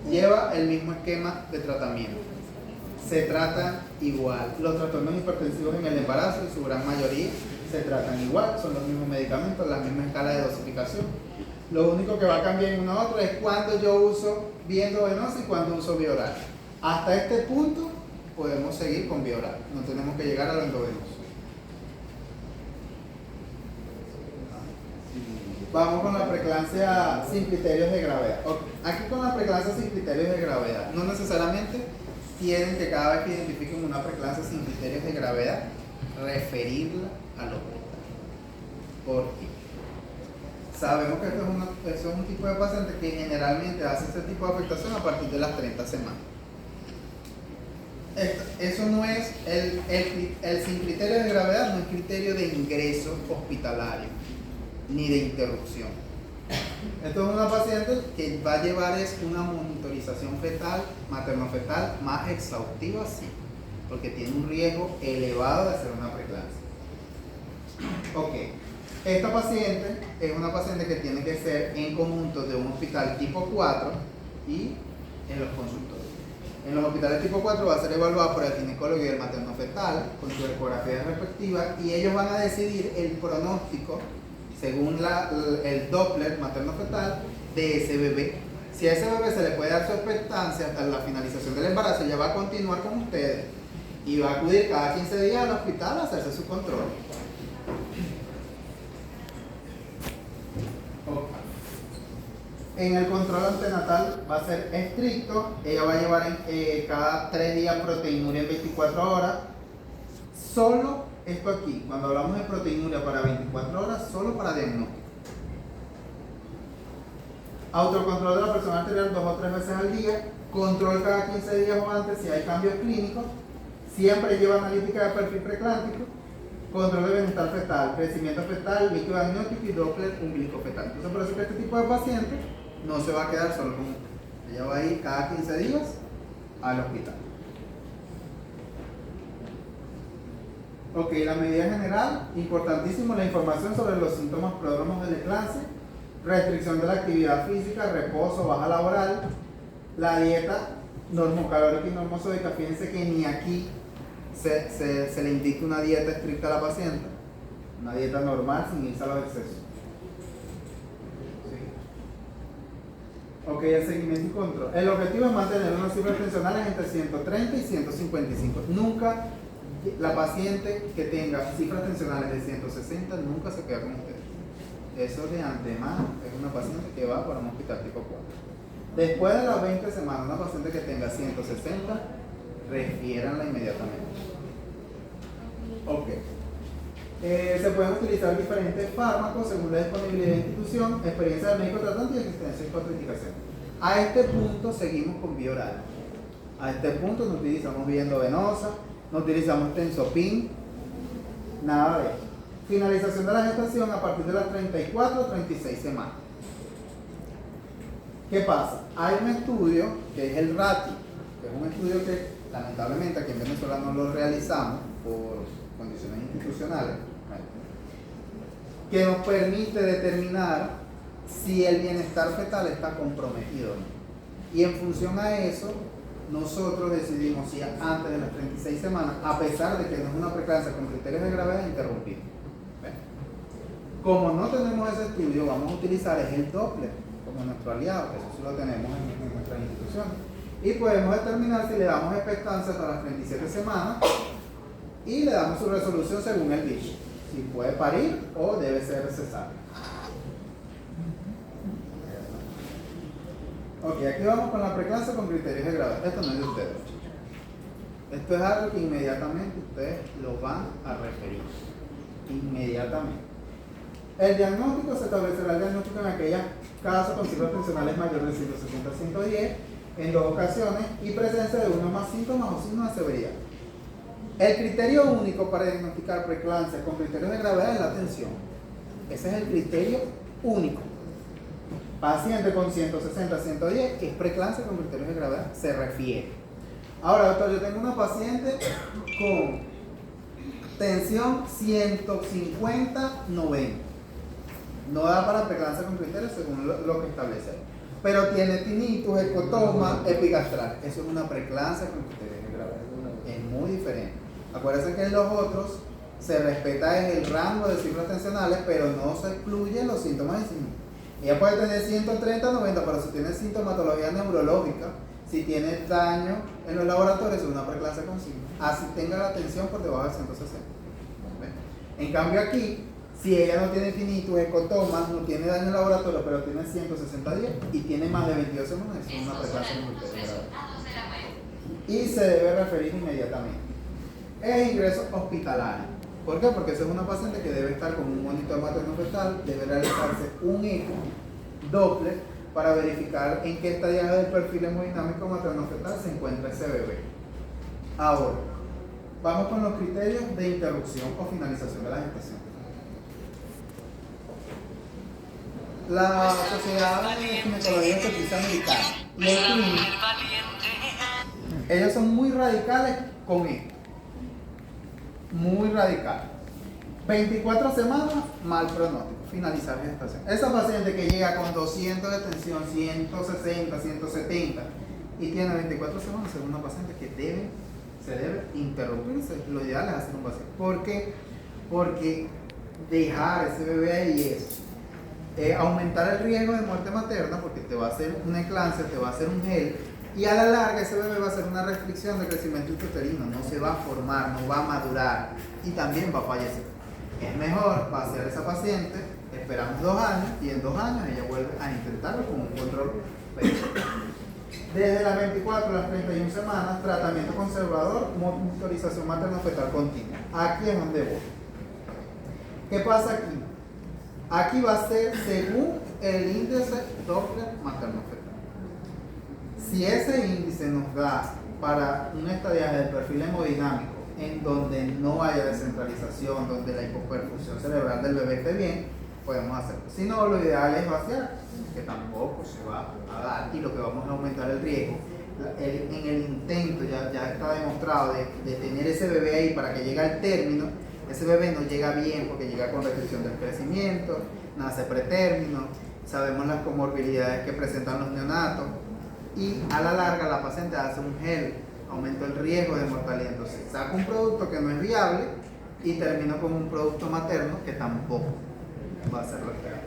Lleva el mismo esquema de tratamiento. Se tratan igual. Los trastornos hipertensivos en el embarazo, en su gran mayoría, se tratan igual. Son los mismos medicamentos, la misma escala de dosificación. Lo único que va a cambiar en uno a otro es cuando yo uso vía endovenosa y cuando uso vía oral. Hasta este punto podemos seguir con vía oral. No tenemos que llegar a lo endovenoso. Vamos con la preeclampsia sin criterios de gravedad. Aquí con la preeclampsia sin criterios de gravedad, no necesariamente tienen que cada vez que identifiquen una preeclampsia sin criterios de gravedad, referirla al hospital. ¿Por qué? Sabemos que esto es un tipo de paciente que generalmente hace este tipo de afectación a partir de las 30 semanas. Eso no es, el sin criterio de gravedad no es criterio de ingreso hospitalario ni de interrupción. Esto es una paciente que va a llevar una monitorización fetal, materno-fetal más exhaustiva, sí, porque tiene un riesgo elevado de hacer una preeclampsia. Ok, esta paciente es una paciente que tiene que ser en conjunto de un hospital tipo 4 y en los consultorios. En los hospitales tipo 4 va a ser evaluada por el ginecólogo y el materno-fetal con su ecografía respectiva y ellos van a decidir el pronóstico según el Doppler materno-fetal de ese bebé. Si a ese bebé se le puede dar su expectancia hasta la finalización del embarazo, ella va a continuar con ustedes y va a acudir cada 15 días al hospital a hacerse su control. En el control antenatal va a ser estricto, ella va a llevar cada 3 días proteinuria en 24 horas, solo esto aquí, cuando hablamos de proteinuria para 24 horas, solo para diagnóstico. Autocontrol de la presión arterial 2 o 3 veces al día, control cada 15 días o antes si hay cambios clínicos, siempre lleva analítica de perfil preclántico, control de bienestar fetal, crecimiento fetal, líquido amniótico y Doppler umbilico fetal. Entonces por eso que este tipo de paciente no se va a quedar solo con usted. Ella va a ir cada 15 días al hospital. Ok, la medida general, importantísimo la información sobre los síntomas prodrómicos de la eclampsia, restricción de la actividad física, reposo, baja laboral, la dieta normocalórica y normosódica. Fíjense que ni aquí se le indica una dieta estricta a la paciente, una dieta normal sin irse a los excesos. Ok, el seguimiento y control. El objetivo es mantener unas cifras tensionales entre 130 y 155. Nunca la paciente que tenga cifras tensionales de 160 nunca se queda con usted. Eso de antemano es una paciente que va para un hospital tipo 4. Después de las 20 semanas, una paciente que tenga 160, refiéranla inmediatamente. Ok. Se pueden utilizar diferentes fármacos según la disponibilidad de la institución, experiencia del médico tratante y existencia de contraindicación. A este punto seguimos con vía oral. A este punto no utilizamos vía endovenosa, no utilizamos tensopin, nada de eso. Finalización de la gestación a partir de las 34 o 36 semanas. ¿Qué pasa? Hay un estudio que es el RATI, que es un estudio que lamentablemente aquí en Venezuela no lo realizamos por condiciones institucionales, que nos permite determinar si el bienestar fetal está comprometido o no. Y en función a eso, nosotros decidimos si antes de las 36 semanas, a pesar de que no es una preeclampsia con criterios de gravedad, interrumpir. Como no tenemos ese estudio, vamos a utilizar es el Doppler como nuestro aliado, que eso sí lo tenemos en nuestras instituciones. Y podemos determinar si le damos expectancia hasta las 37 semanas y le damos su resolución según el bicho, si puede parir o debe ser cesárea. Ok, aquí vamos con la preclancia con criterios de gravedad. Esto no es de ustedes, chicos. Esto es algo que inmediatamente ustedes lo van a referir. Inmediatamente. El diagnóstico se establecerá el diagnóstico en aquellos casos con ciclos tensionales mayores de 160 a 110 en 2 ocasiones y presencia de uno más síntomas o signos de severidad. El criterio único para diagnosticar preeclampsia con criterios de gravedad es la tensión. Ese es el criterio único. Paciente con 160 a 110 es preeclampsia con criterios de gravedad, se refiere. Ahora, doctor, yo tengo una paciente con tensión 150-90. No da para preeclampsia con criterios según lo que establece. Pero tiene tinnitus, ecotoma, epigastral. Eso es una preeclampsia con criterios de gravedad. Es muy diferente. Acuérdense que en los otros se respeta el rango de ciclos tensionales, pero no se excluyen los síntomas y signos. Ella puede tener 130-90, pero si tiene sintomatología neurológica, si tiene daño en los laboratorios, es una preeclampsia con signos. Así tenga la tensión por debajo de 160. ¿Ven? En cambio aquí, si ella no tiene tinnitus, ecotomas, no tiene daño en laboratorio, pero tiene 160-10 y tiene más de 22 semanas, es una preeclampsia con criterios de gravedad. Y se debe referir inmediatamente. Es ingreso hospitalario. ¿Por qué? Porque esa es una paciente que debe estar con un monitor materno-fetal, debe realizarse un eco Doppler para verificar en qué estadio del perfil hemodinámico materno-fetal se encuentra ese bebé. Ahora, vamos con los criterios de interrupción o finalización de la gestación. La Sociedad de Ginecología Obstetricia Americana, ellos son muy radicales con esto. Muy radical. 24 semanas, mal pronóstico, finalizar gestación. Esa paciente que llega con 200 de tensión, 160, 170 y tiene 24 semanas, es una paciente que se debe interrumpirse. Lo ideal es hacer un vacío. ¿Por qué? Porque dejar ese bebé ahí es aumentar el riesgo de muerte materna, porque te va a hacer una eclampsia, te va a hacer un gel. Y a la larga ese bebé va a hacer una restricción de crecimiento intrauterino, no se va a formar, no va a madurar y también va a fallecer. Es mejor vaciar a esa paciente, esperamos 2 años y en 2 años ella vuelve a intentarlo con un control prévio. Desde las 24 a las 31 semanas, tratamiento conservador, monitorización materno-fetal continua. Aquí es donde voy. ¿Qué pasa aquí? Aquí va a ser según el índice Doppler materno-fetal. Si ese índice nos da para un estadiaje del perfil hemodinámico en donde no haya descentralización, donde la hipoperfusión cerebral del bebé esté bien, podemos hacerlo. Si no, lo ideal es vaciar, que tampoco se va a dar y lo que vamos a aumentar el riesgo. En el intento ya está demostrado de tener ese bebé ahí para que llegue al término, ese bebé no llega bien porque llega con restricción del crecimiento, nace pretérmino, sabemos las comorbilidades que presentan los neonatos. Y a la larga la paciente hace un gel, aumenta el riesgo de mortalidad. Entonces saca un producto que no es viable y termina con un producto materno que tampoco va a ser lo esperado.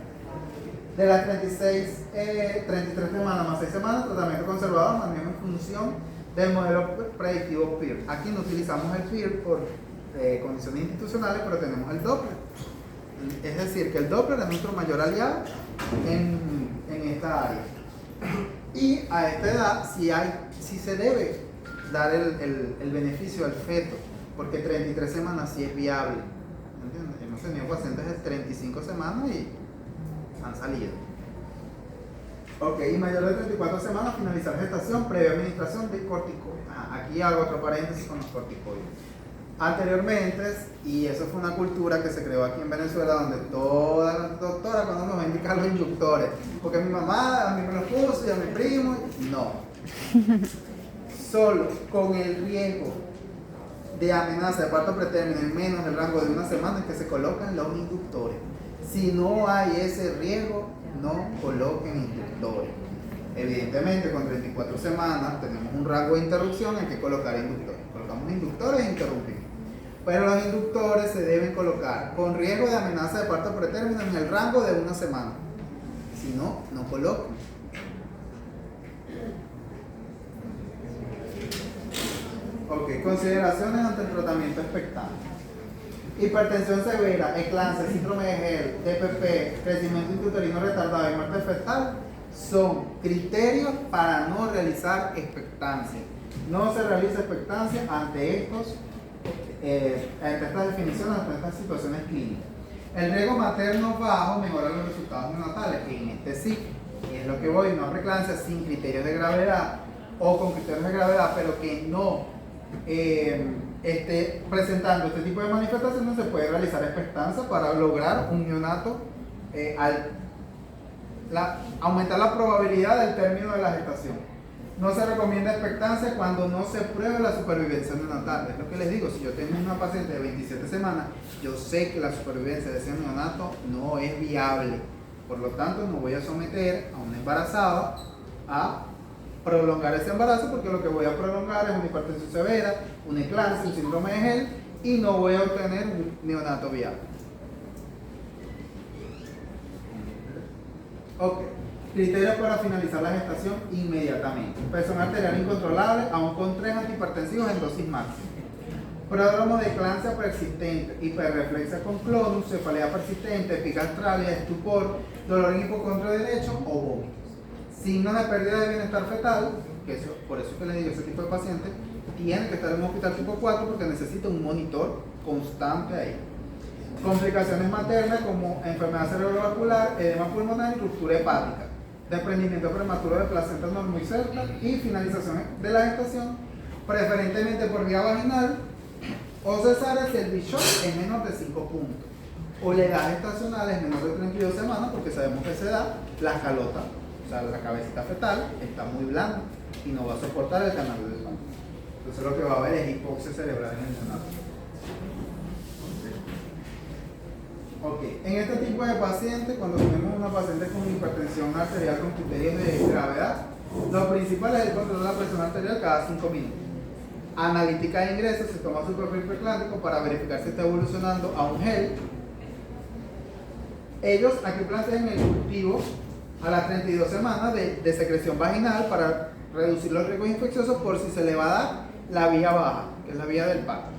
De las 33 semanas más 6 semanas, tratamiento conservador, también en función del modelo predictivo PIR. Aquí no utilizamos el PIR por condiciones institucionales, pero tenemos el Doppler. Es decir, que el Doppler es nuestro mayor aliado en esta área. Y a esta edad sí se debe dar el beneficio al feto, porque 33 semanas sí es viable. ¿Entiendes? Hemos tenido pacientes de 35 semanas y han salido. Ok, y mayor de 34 semanas, finalizar gestación, previa administración de corticoides. Aquí hago otro paréntesis con los corticoides. Anteriormente, y eso fue una cultura que se creó aquí en Venezuela, donde todas las doctoras cuando nos va a indicar los inductores, porque mi mamá a mí me los puso y a mi primo, no. Solo con el riesgo de amenaza de parto pretérmino en menos del rango de 1 semana es que se colocan los inductores. Si no hay ese riesgo, no coloquen inductores. Evidentemente, con 34 semanas tenemos un rango de interrupción en que colocar inductores. Colocamos inductores e interrumpimos. Pero los inductores se deben colocar con riesgo de amenaza de parto pretérmino en el rango de 1 semana. Si no, no coloquen. Ok, consideraciones ante el tratamiento expectante. Hipertensión severa, eclampsia, síndrome de Gel, DPP, crecimiento intrauterino retardado y muerte fetal son criterios para no realizar expectancia. No se realiza expectancia ante estas definiciones, ante estas situaciones clínicas. El riesgo materno bajo mejora los resultados neonatales, en este sí, y es lo que voy, no preeclampsia sin criterios de gravedad o con criterios de gravedad, pero que no esté presentando este tipo de manifestaciones, se puede realizar expectancia para lograr un neonato, aumentar la probabilidad del término de la gestación. No se recomienda expectancia cuando no se pruebe la supervivencia neonatal. Es lo que les digo, si yo tengo una paciente de 27 semanas, yo sé que la supervivencia de ese neonato no es viable. Por lo tanto, no voy a someter a una embarazada a prolongar ese embarazo, porque lo que voy a prolongar es una hipertensión severa, una eclampsia, un síndrome de Gel, y no voy a obtener un neonato viable. Ok. Criterios para finalizar la gestación inmediatamente. Presión arterial incontrolable, aún con 3 antihipertensivos en dosis máxima. Pródromo de eclampsia persistente, hiperreflexia con clonus, cefalea persistente, epigastralia, estupor, dolor en hipocondrio derecho o vómitos. Signos de pérdida de bienestar fetal, que eso, por eso que les digo, ese tipo de paciente tiene que estar en un hospital tipo 4 porque necesita un monitor constante ahí. Complicaciones maternas como enfermedad cerebrovascular, edema pulmonar y ruptura hepática. Desprendimiento prematuro de placenta normoinserta y finalización de la gestación, preferentemente por vía vaginal o cesárea si el bichón es menor de 5 puntos. O la edad gestacional es menor de 32 semanas, porque sabemos que a esa edad la calota, o sea, la cabecita fetal, está muy blanda y no va a soportar el canal del estómago. Entonces lo que va a haber es hipoxia cerebral en el neonato. Ok, en este tipo de pacientes, cuando tenemos una paciente con hipertensión arterial con criterios de gravedad, lo principal es el control de la presión arterial cada 5 minutos. Analítica de ingreso, se toma su perfil preeclántico para verificar si está evolucionando a un gel. Ellos aquí plantean el cultivo a las 32 semanas de secreción vaginal para reducir los riesgos infecciosos por si se le va a dar la vía baja, que es la vía del parto.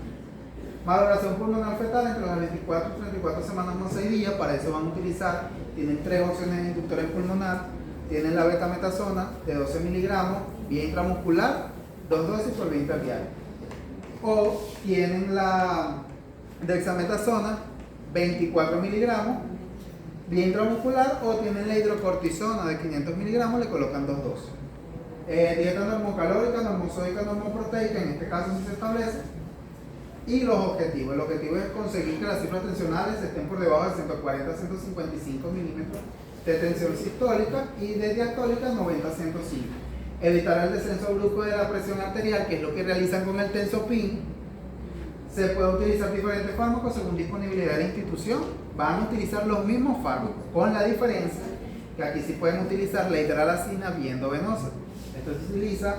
Valoración pulmonar fetal entre las 24 y 34 semanas más 6 días. Para eso van a utilizar, tienen 3 opciones de inductores pulmonar. Tienen la betametasona de 12 miligramos, vía intramuscular, 2 dosis por 20 al diario. O tienen la dexametasona, 24 miligramos, vía intramuscular, o tienen la hidrocortisona de 500 miligramos, le colocan 2 dosis. Dieta normocalórica, normosódica, normoproteica, en este caso sí se establece. Y los objetivos. El objetivo es conseguir que las cifras tensionales estén por debajo de 140 a 155 milímetros de tensión sistólica y de diastólica 90 a 105. Evitar el descenso brusco de la presión arterial, que es lo que realizan con el tensopin. Se puede utilizar diferentes fármacos según disponibilidad de la institución. Van a utilizar los mismos fármacos, con la diferencia que aquí sí pueden utilizar la hidralacina vía endovenosa. Esto se utiliza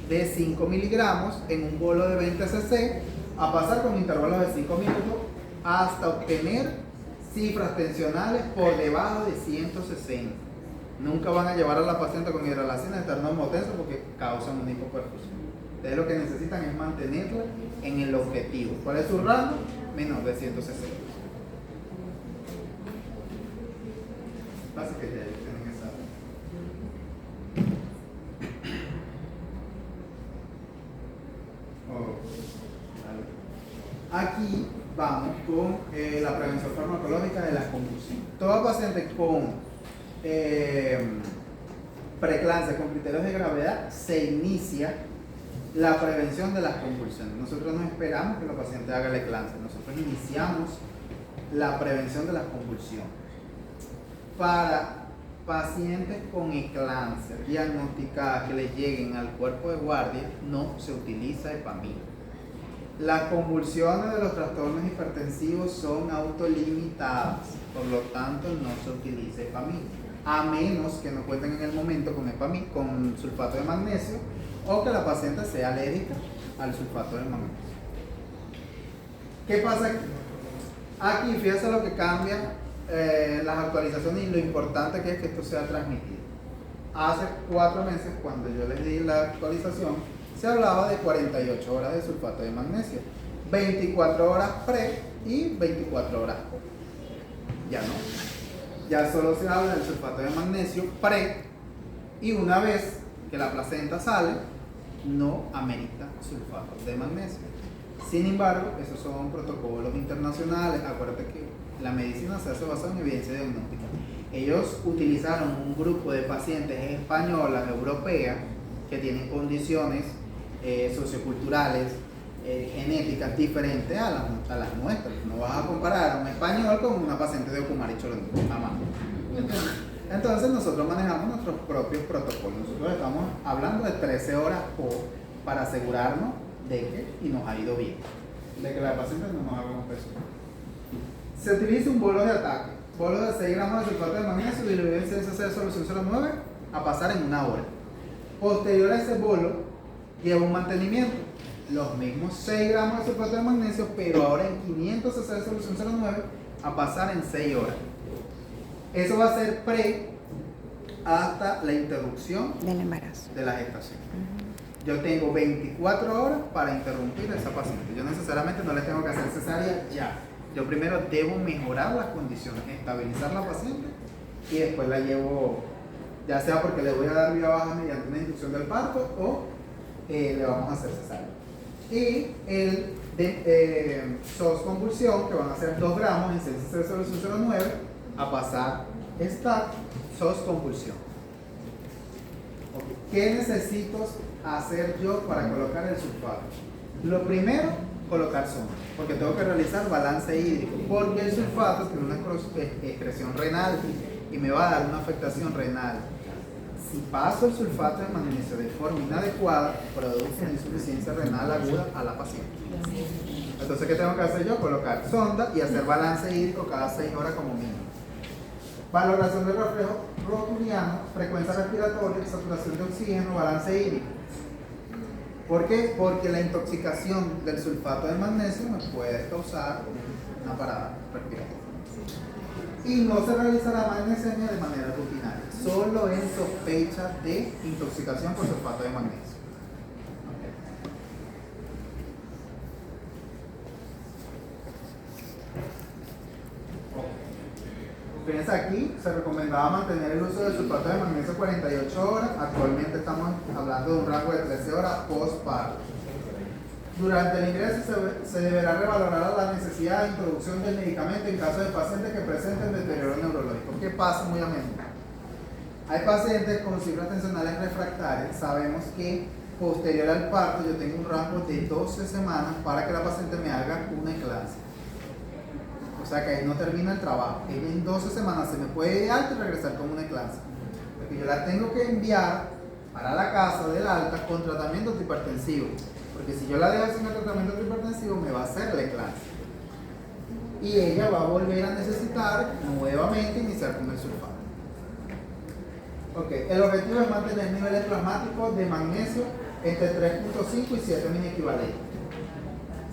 de 5 miligramos en un bolo de 20 cc, a pasar con intervalos de 5 minutos hasta obtener cifras tensionales por debajo de 160. Nunca van a llevar a la paciente con hidralacina a estar normotenso porque causan una hipoperfusión. Ustedes lo que necesitan es mantenerla en el objetivo. ¿Cuál es su rango? Menor de 160. Básicamente ya tienen esa. Aquí vamos con la prevención farmacológica de las convulsiones. Todo paciente con preeclampsia con criterios de gravedad se inicia la prevención de las convulsiones. Nosotros no esperamos que el paciente haga la eclampsia, nosotros iniciamos la prevención de las convulsiones. Para pacientes con eclampsia diagnosticadas que les lleguen al cuerpo de guardia, no se utiliza epamil. Las convulsiones de los trastornos hipertensivos son autolimitadas, por lo tanto no se utiliza epamil, a menos que no cuenten en el momento con epamil, con sulfato de magnesio, o que la paciente sea alérgica al sulfato de magnesio. ¿Qué pasa aquí? Aquí, fíjense lo que cambia las actualizaciones y lo importante que es que esto sea transmitido. Hace 4 meses, cuando yo les di la actualización, se hablaba de 48 horas de sulfato de magnesio, 24 horas pre y 24 horas post. Ya no. Ya solo se habla del sulfato de magnesio pre, y una vez que la placenta sale, no amerita sulfato de magnesio. Sin embargo, esos son protocolos internacionales. Acuérdate que la medicina se hace basada en evidencia diagnóstica. Ellos utilizaron un grupo de pacientes españolas, europeas, que tienen condiciones socioculturales, genéticas diferentes a las nuestras. No vas a comparar a un español con una paciente de Ocumare y Choroní, jamás. Entonces nosotros manejamos nuestros propios protocolos. Nosotros estamos hablando de 13 horas para asegurarnos de que, y nos ha ido bien, de que la paciente no nos haga un peso. Se utiliza un bolo de ataque, bolo de 6 gramos de sulfato de magnesio diluido en 6 cc de solución 0,9 a pasar en 1 hora. Posterior a ese bolo lleva un mantenimiento, los mismos 6 gramos de sulfato de magnesio, pero ahora en 500 cc de solución 0,9 a pasar en 6 horas. Eso va a ser pre hasta la interrupción del embarazo, de la gestación. Yo tengo 24 horas para interrumpir a esa paciente. Yo necesariamente no le tengo que hacer cesárea ya. Yo primero debo mejorar las condiciones, estabilizar la paciente y después la llevo, ya sea porque le voy a dar vía baja mediante una inducción del parto o le vamos a hacer cesárea. Y el SOS convulsión, que van a ser 2 gramos en 6 cc de solución 0,9 a pasar esta SOS convulsión. ¿Qué necesito hacer yo para colocar el sulfato? Lo primero, colocar sonda, porque tengo que realizar balance hídrico, porque el sulfato tiene una excreción renal y me va a dar una afectación renal. Si paso el sulfato de magnesio de forma inadecuada, produce una insuficiencia renal aguda a la paciente. Entonces, ¿qué tengo que hacer yo? Colocar sonda y hacer balance hídrico cada 6 horas como mínimo. Valoración del reflejo rotuliano, frecuencia respiratoria, saturación de oxígeno, balance hídrico. ¿Por qué? Porque la intoxicación del sulfato de magnesio me puede causar una parada respiratoria. Y no se realizará magnesemia de manera rutinaria, solo en sospecha de intoxicación por sulfato de magnesio. Fíjense aquí, se recomendaba mantener el uso del sulfato de magnesio 48 horas. Actualmente estamos hablando de un rango de 13 horas postparto. Durante el ingreso se deberá revalorar la necesidad de introducción del medicamento en caso de pacientes que presenten deterioro neurológico. ¿Qué pasa muy a menudo? Hay pacientes con cifras tensionales refractarias. Sabemos que posterior al parto yo tengo un rango de 12 semanas para que la paciente me haga una eclampsia. O sea que ahí no termina el trabajo. Ella en 12 semanas se me puede ir alta y regresar con una eclampsia. Porque yo la tengo que enviar para la casa del alta con tratamiento antihipertensivo. Porque si yo la dejo sin el tratamiento antihipertensivo, me va a hacer la eclampsia. Y ella va a volver a necesitar nuevamente iniciar con el sulfato. Okay. El objetivo es mantener niveles plasmáticos de magnesio entre 3.5 y 7 mini equivalentes.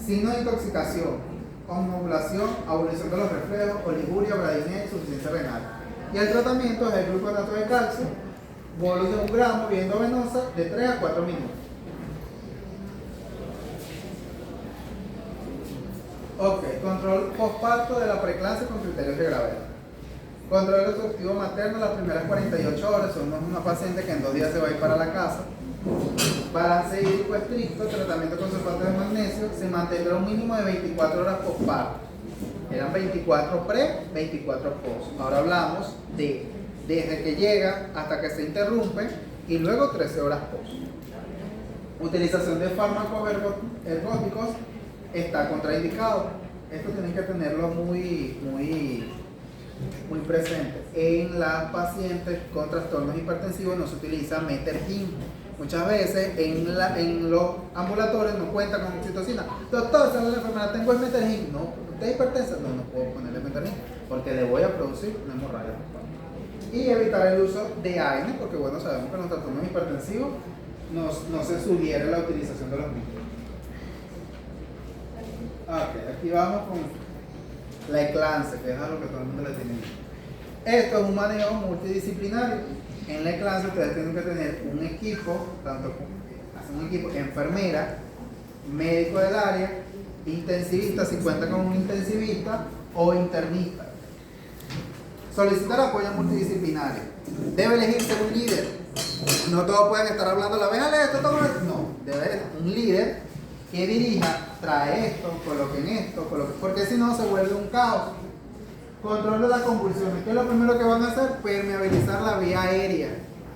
Signo de intoxicación: conmovulación, abolición de los reflejos, oliguria, bradinea, insuficiencia renal. Y el tratamiento es el gluconato de calcio, bolos de 1 gramo, vía endovenosa, de 3 a 4 minutos. Ok, control postparto de la preeclampsia con criterios de gravedad. Control reproductivo materno las primeras 48 horas, somos una paciente que en 2 días se va a ir para la casa. Balance hídrico estricto, tratamiento con sulfato de magnesio, se mantendrá un mínimo de 24 horas postparto. Eran 24 pre, 24 post. Ahora hablamos de desde que llega hasta que se interrumpe y luego 13 horas post. Utilización de fármacos ergóticos está contraindicado. Esto tienen que tenerlo muy presente. En las pacientes con trastornos hipertensivos no se utiliza metergin. Muchas veces en los ambulatorios no cuentan con oxitocina. Doctor, ¿sabes la enfermedad? Tengo el metergin. No, ¿usted es hipertensa? No puedo ponerle metergin porque le voy a producir una hemorragia. Y evitar el uso de AINE, porque bueno, sabemos que en los trastornos hipertensivos no se sugiere la utilización de los mismos. Ok, aquí vamos con la eclampsia, que es a lo que todo el mundo le tiene miedo. Esto es un manejo multidisciplinario. En la eclampsia ustedes tienen que tener un equipo, hacen un equipo enfermera, médico del área, intensivista, si cuenta con un intensivista, o internista. Solicitar apoyo multidisciplinario. Debe elegirse un líder. No todos pueden estar hablando a la vez, esto, todo esto. No, debe haber un líder que dirija, trae esto, coloquen esto, porque si no se vuelve un caos. Control de las convulsiones. ¿Qué es lo primero que van a hacer? Permeabilizar la vía aérea.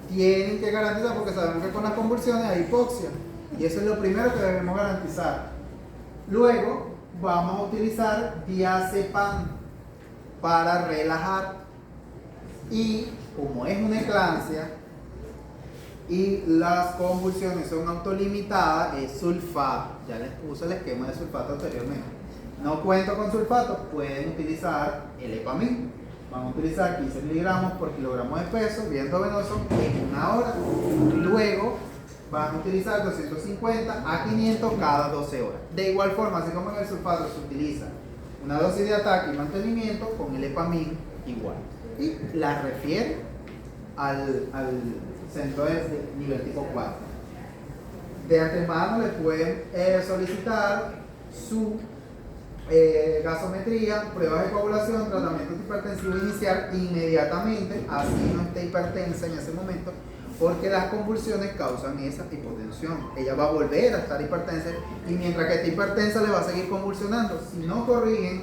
Tienen que garantizar, porque sabemos que con las convulsiones hay hipoxia. Y eso es lo primero que debemos garantizar. Luego vamos a utilizar diazepam para relajar. Y como es una eclampsia y las convulsiones son autolimitadas, es sulfato. Ya les puse el esquema de sulfato anteriormente. No cuento con sulfato, pueden utilizar el Epamil. Van a utilizar 15 miligramos por kilogramo de peso, viento venoso, en 1 hora. Luego van a utilizar 250 a 500 cada 12 horas. De igual forma, así como en el sulfato se utiliza una dosis de ataque y mantenimiento, con el Epamil igual. Y la refiere al centro de nivel tipo 4. De antemano les pueden solicitar su gasometría, pruebas de coagulación, tratamiento hipertensivo inicial inmediatamente, así no esté hipertensa en ese momento, porque las convulsiones causan esa hipotensión. Ella va a volver a estar hipertensa y mientras que esté hipertensa le va a seguir convulsionando. Si no corrigen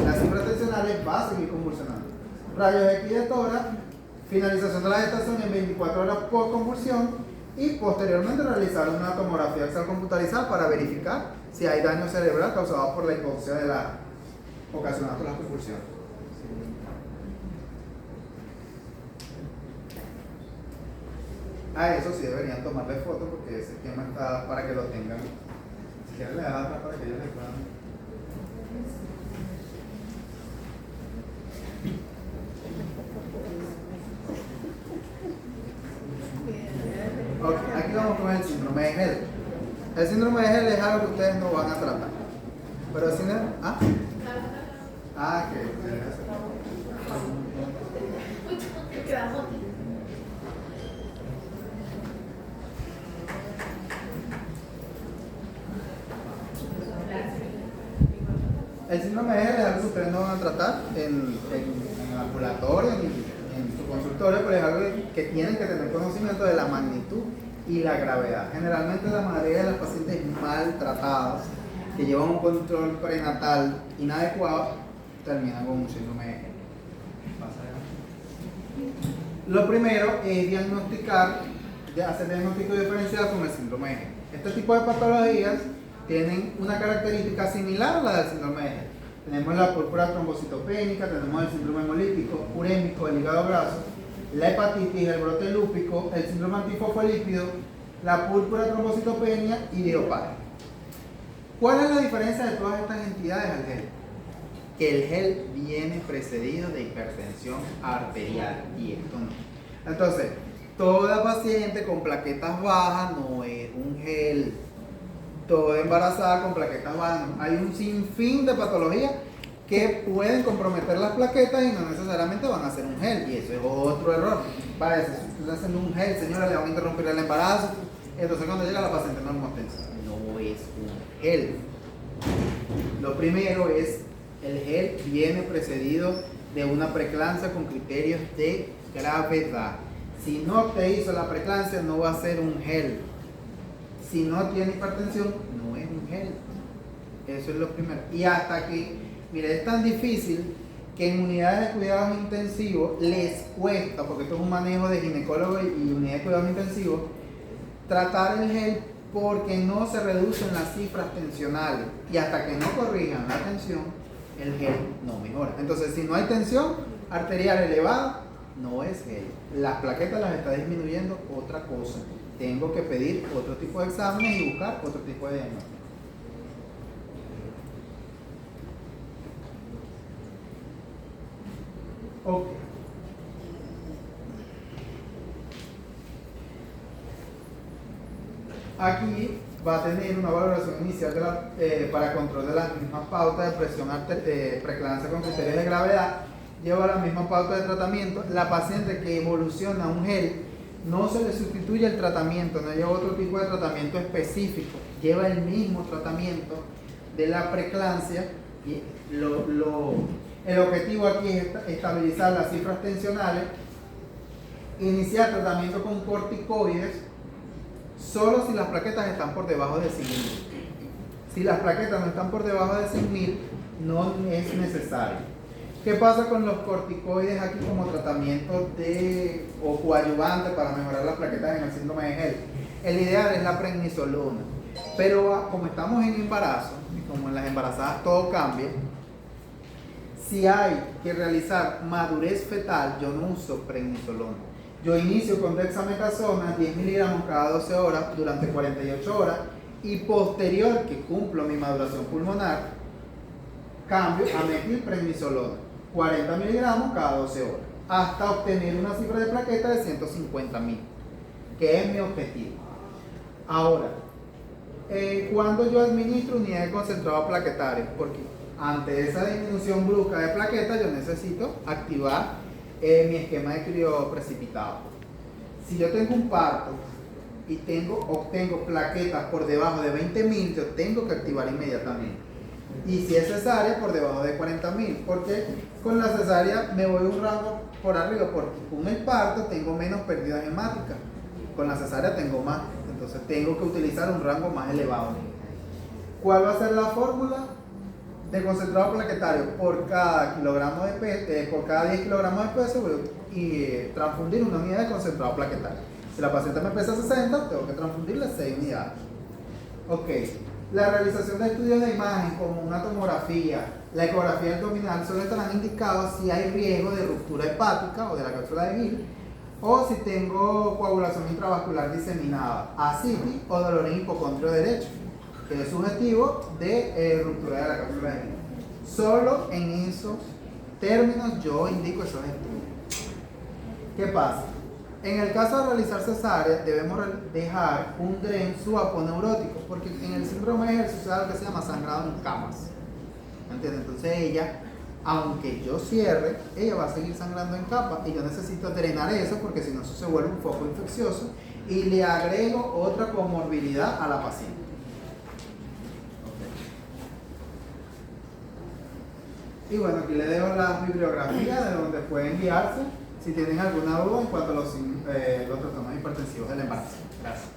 las cifras tensionales, va a seguir convulsionando. Rayos X de tórax, finalización de la gestación en 24 horas por convulsión y posteriormente realizar una tomografía axial computarizada para verificar si hay daño cerebral causado por la hipoxia ocasionada por las convulsiones. A eso sí deberían tomarle fotos porque ese esquema está para que lo tengan. Si quieren le das atrás para que ellos le puedan. Ok, aquí vamos con el síndrome de Hell. El síndrome de Hell es algo que ustedes no van a tratar. Pero el síndrome... ¿Ah? Ah, que... El síndrome de Hell es algo que ustedes no van a tratar en el ambulatorio, en su consultorio, pero es algo que tienen que tener conocimiento de la magnitud y la gravedad. Generalmente la mayoría de las pacientes maltratadas que llevan un control prenatal inadecuado terminan con un síndrome de Hell. Lo primero es diagnosticar, hacer diagnóstico diferencial con el síndrome de Hell. Este tipo de patologías tienen una característica similar a la del síndrome de Hell. Tenemos la púrpura trombocitopénica, tenemos el síndrome hemolítico, urémico, el hígado graso, la hepatitis, el brote lúpico, el síndrome antifosfolípido, la púrpura trombocitopenia y idiopatía. ¿Cuál es la diferencia de todas estas entidades al GEL? Que el GEL viene precedido de hipertensión arterial y esto no. Entonces, toda paciente con plaquetas bajas no es un GEL. Toda embarazada con plaquetas bajas no. Hay un sinfín de patologías que pueden comprometer las plaquetas y no necesariamente van a ser un GEL. Y eso es otro error. Vaya, si usted está haciendo un GEL, señora, le van a interrumpir el embarazo. Entonces cuando llega la paciente no es mostensa. No es un GEL. Lo primero es, el GEL viene precedido de una preeclampsia con criterios de gravedad. Si no te hizo la preeclampsia, no va a ser un GEL. Si no tiene hipertensión, no es un GEL. Eso es lo primero. Y hasta aquí, mire, es tan difícil que en unidades de cuidados intensivos les cuesta, porque esto es un manejo de ginecólogo y unidad de cuidados intensivos, tratar el GEL porque no se reducen las cifras tensionales. Y hasta que no corrijan la tensión, el GEL no mejora. Entonces, si no hay tensión arterial elevada, no es GEL. Las plaquetas las está disminuyendo, otra cosa. Tengo que pedir otro tipo de exámenes y buscar otro tipo de diagnóstico. Ok. Aquí va a tener una valoración inicial para control de las mismas pautas de presión preeclampsia con criterios de gravedad, lleva la misma pauta de tratamiento. La paciente que evoluciona a un gel, no se le sustituye el tratamiento, no lleva otro tipo de tratamiento específico, lleva el mismo tratamiento de la preeclampsia. Y el objetivo aquí es estabilizar las cifras tensionales, iniciar tratamiento con corticoides solo si las plaquetas están por debajo de 5.000. Si las plaquetas no están por debajo de 6.000, no es necesario. ¿Qué pasa con los corticoides aquí como tratamiento o coadyuvante para mejorar las plaquetas en el síndrome de Hell? El ideal es la prednisolona, pero como estamos en embarazo, y como en las embarazadas todo cambia, si hay que realizar madurez fetal, yo no uso prednisolona. Yo inicio con dexametasona, 10 miligramos cada 12 horas durante 48 horas, y posterior que cumplo mi maduración pulmonar, cambio a metilprednisolona, 40 miligramos cada 12 horas, hasta obtener una cifra de plaqueta de 150.000, que es mi objetivo. Ahora, cuando yo administro unidad de concentrado plaquetario, porque ante esa disminución brusca de plaquetas yo necesito activar mi esquema de crioprecipitado. Si yo tengo un parto y obtengo plaquetas por debajo de 20.000, yo tengo que activar inmediatamente. Y si es cesárea, por debajo de 40.000, porque con la cesárea me voy un rango por arriba, porque con el parto tengo menos pérdidas hemáticas, con la cesárea tengo más, entonces tengo que utilizar un rango más elevado. ¿Cuál va a ser la fórmula de concentrado plaquetario? Por cada kilogramo de peso, por cada 10 kilogramos de peso voy a transfundir una unidad de concentrado plaquetario. Si la paciente me pesa 60, tengo que transfundirle 6 unidades. Ok. La realización de estudios de imagen como una tomografía, la ecografía abdominal solo estarán indicados si hay riesgo de ruptura hepática o de la cápsula de Gil, o si tengo coagulación intravascular diseminada, ascitis o dolor en hipocondrio derecho, que es subjetivo de ruptura de la cápsula de Gil. Solo en esos términos yo indico esos estudios. ¿Qué pasa? En el caso de realizar cesárea, debemos dejar un DREN subaponeurótico, porque en el síndrome de Hell sucede algo que se llama sangrado en camas. ¿Entiendes? Entonces ella, aunque yo cierre, ella va a seguir sangrando en capas y yo necesito drenar eso, porque si no eso se vuelve un foco infeccioso y le agrego otra comorbilidad a la paciente. Okay. Y bueno, aquí le dejo la bibliografía de donde pueden guiarse si tienen alguna duda en cuanto a los trastornos hipertensivos del embarazo. Gracias.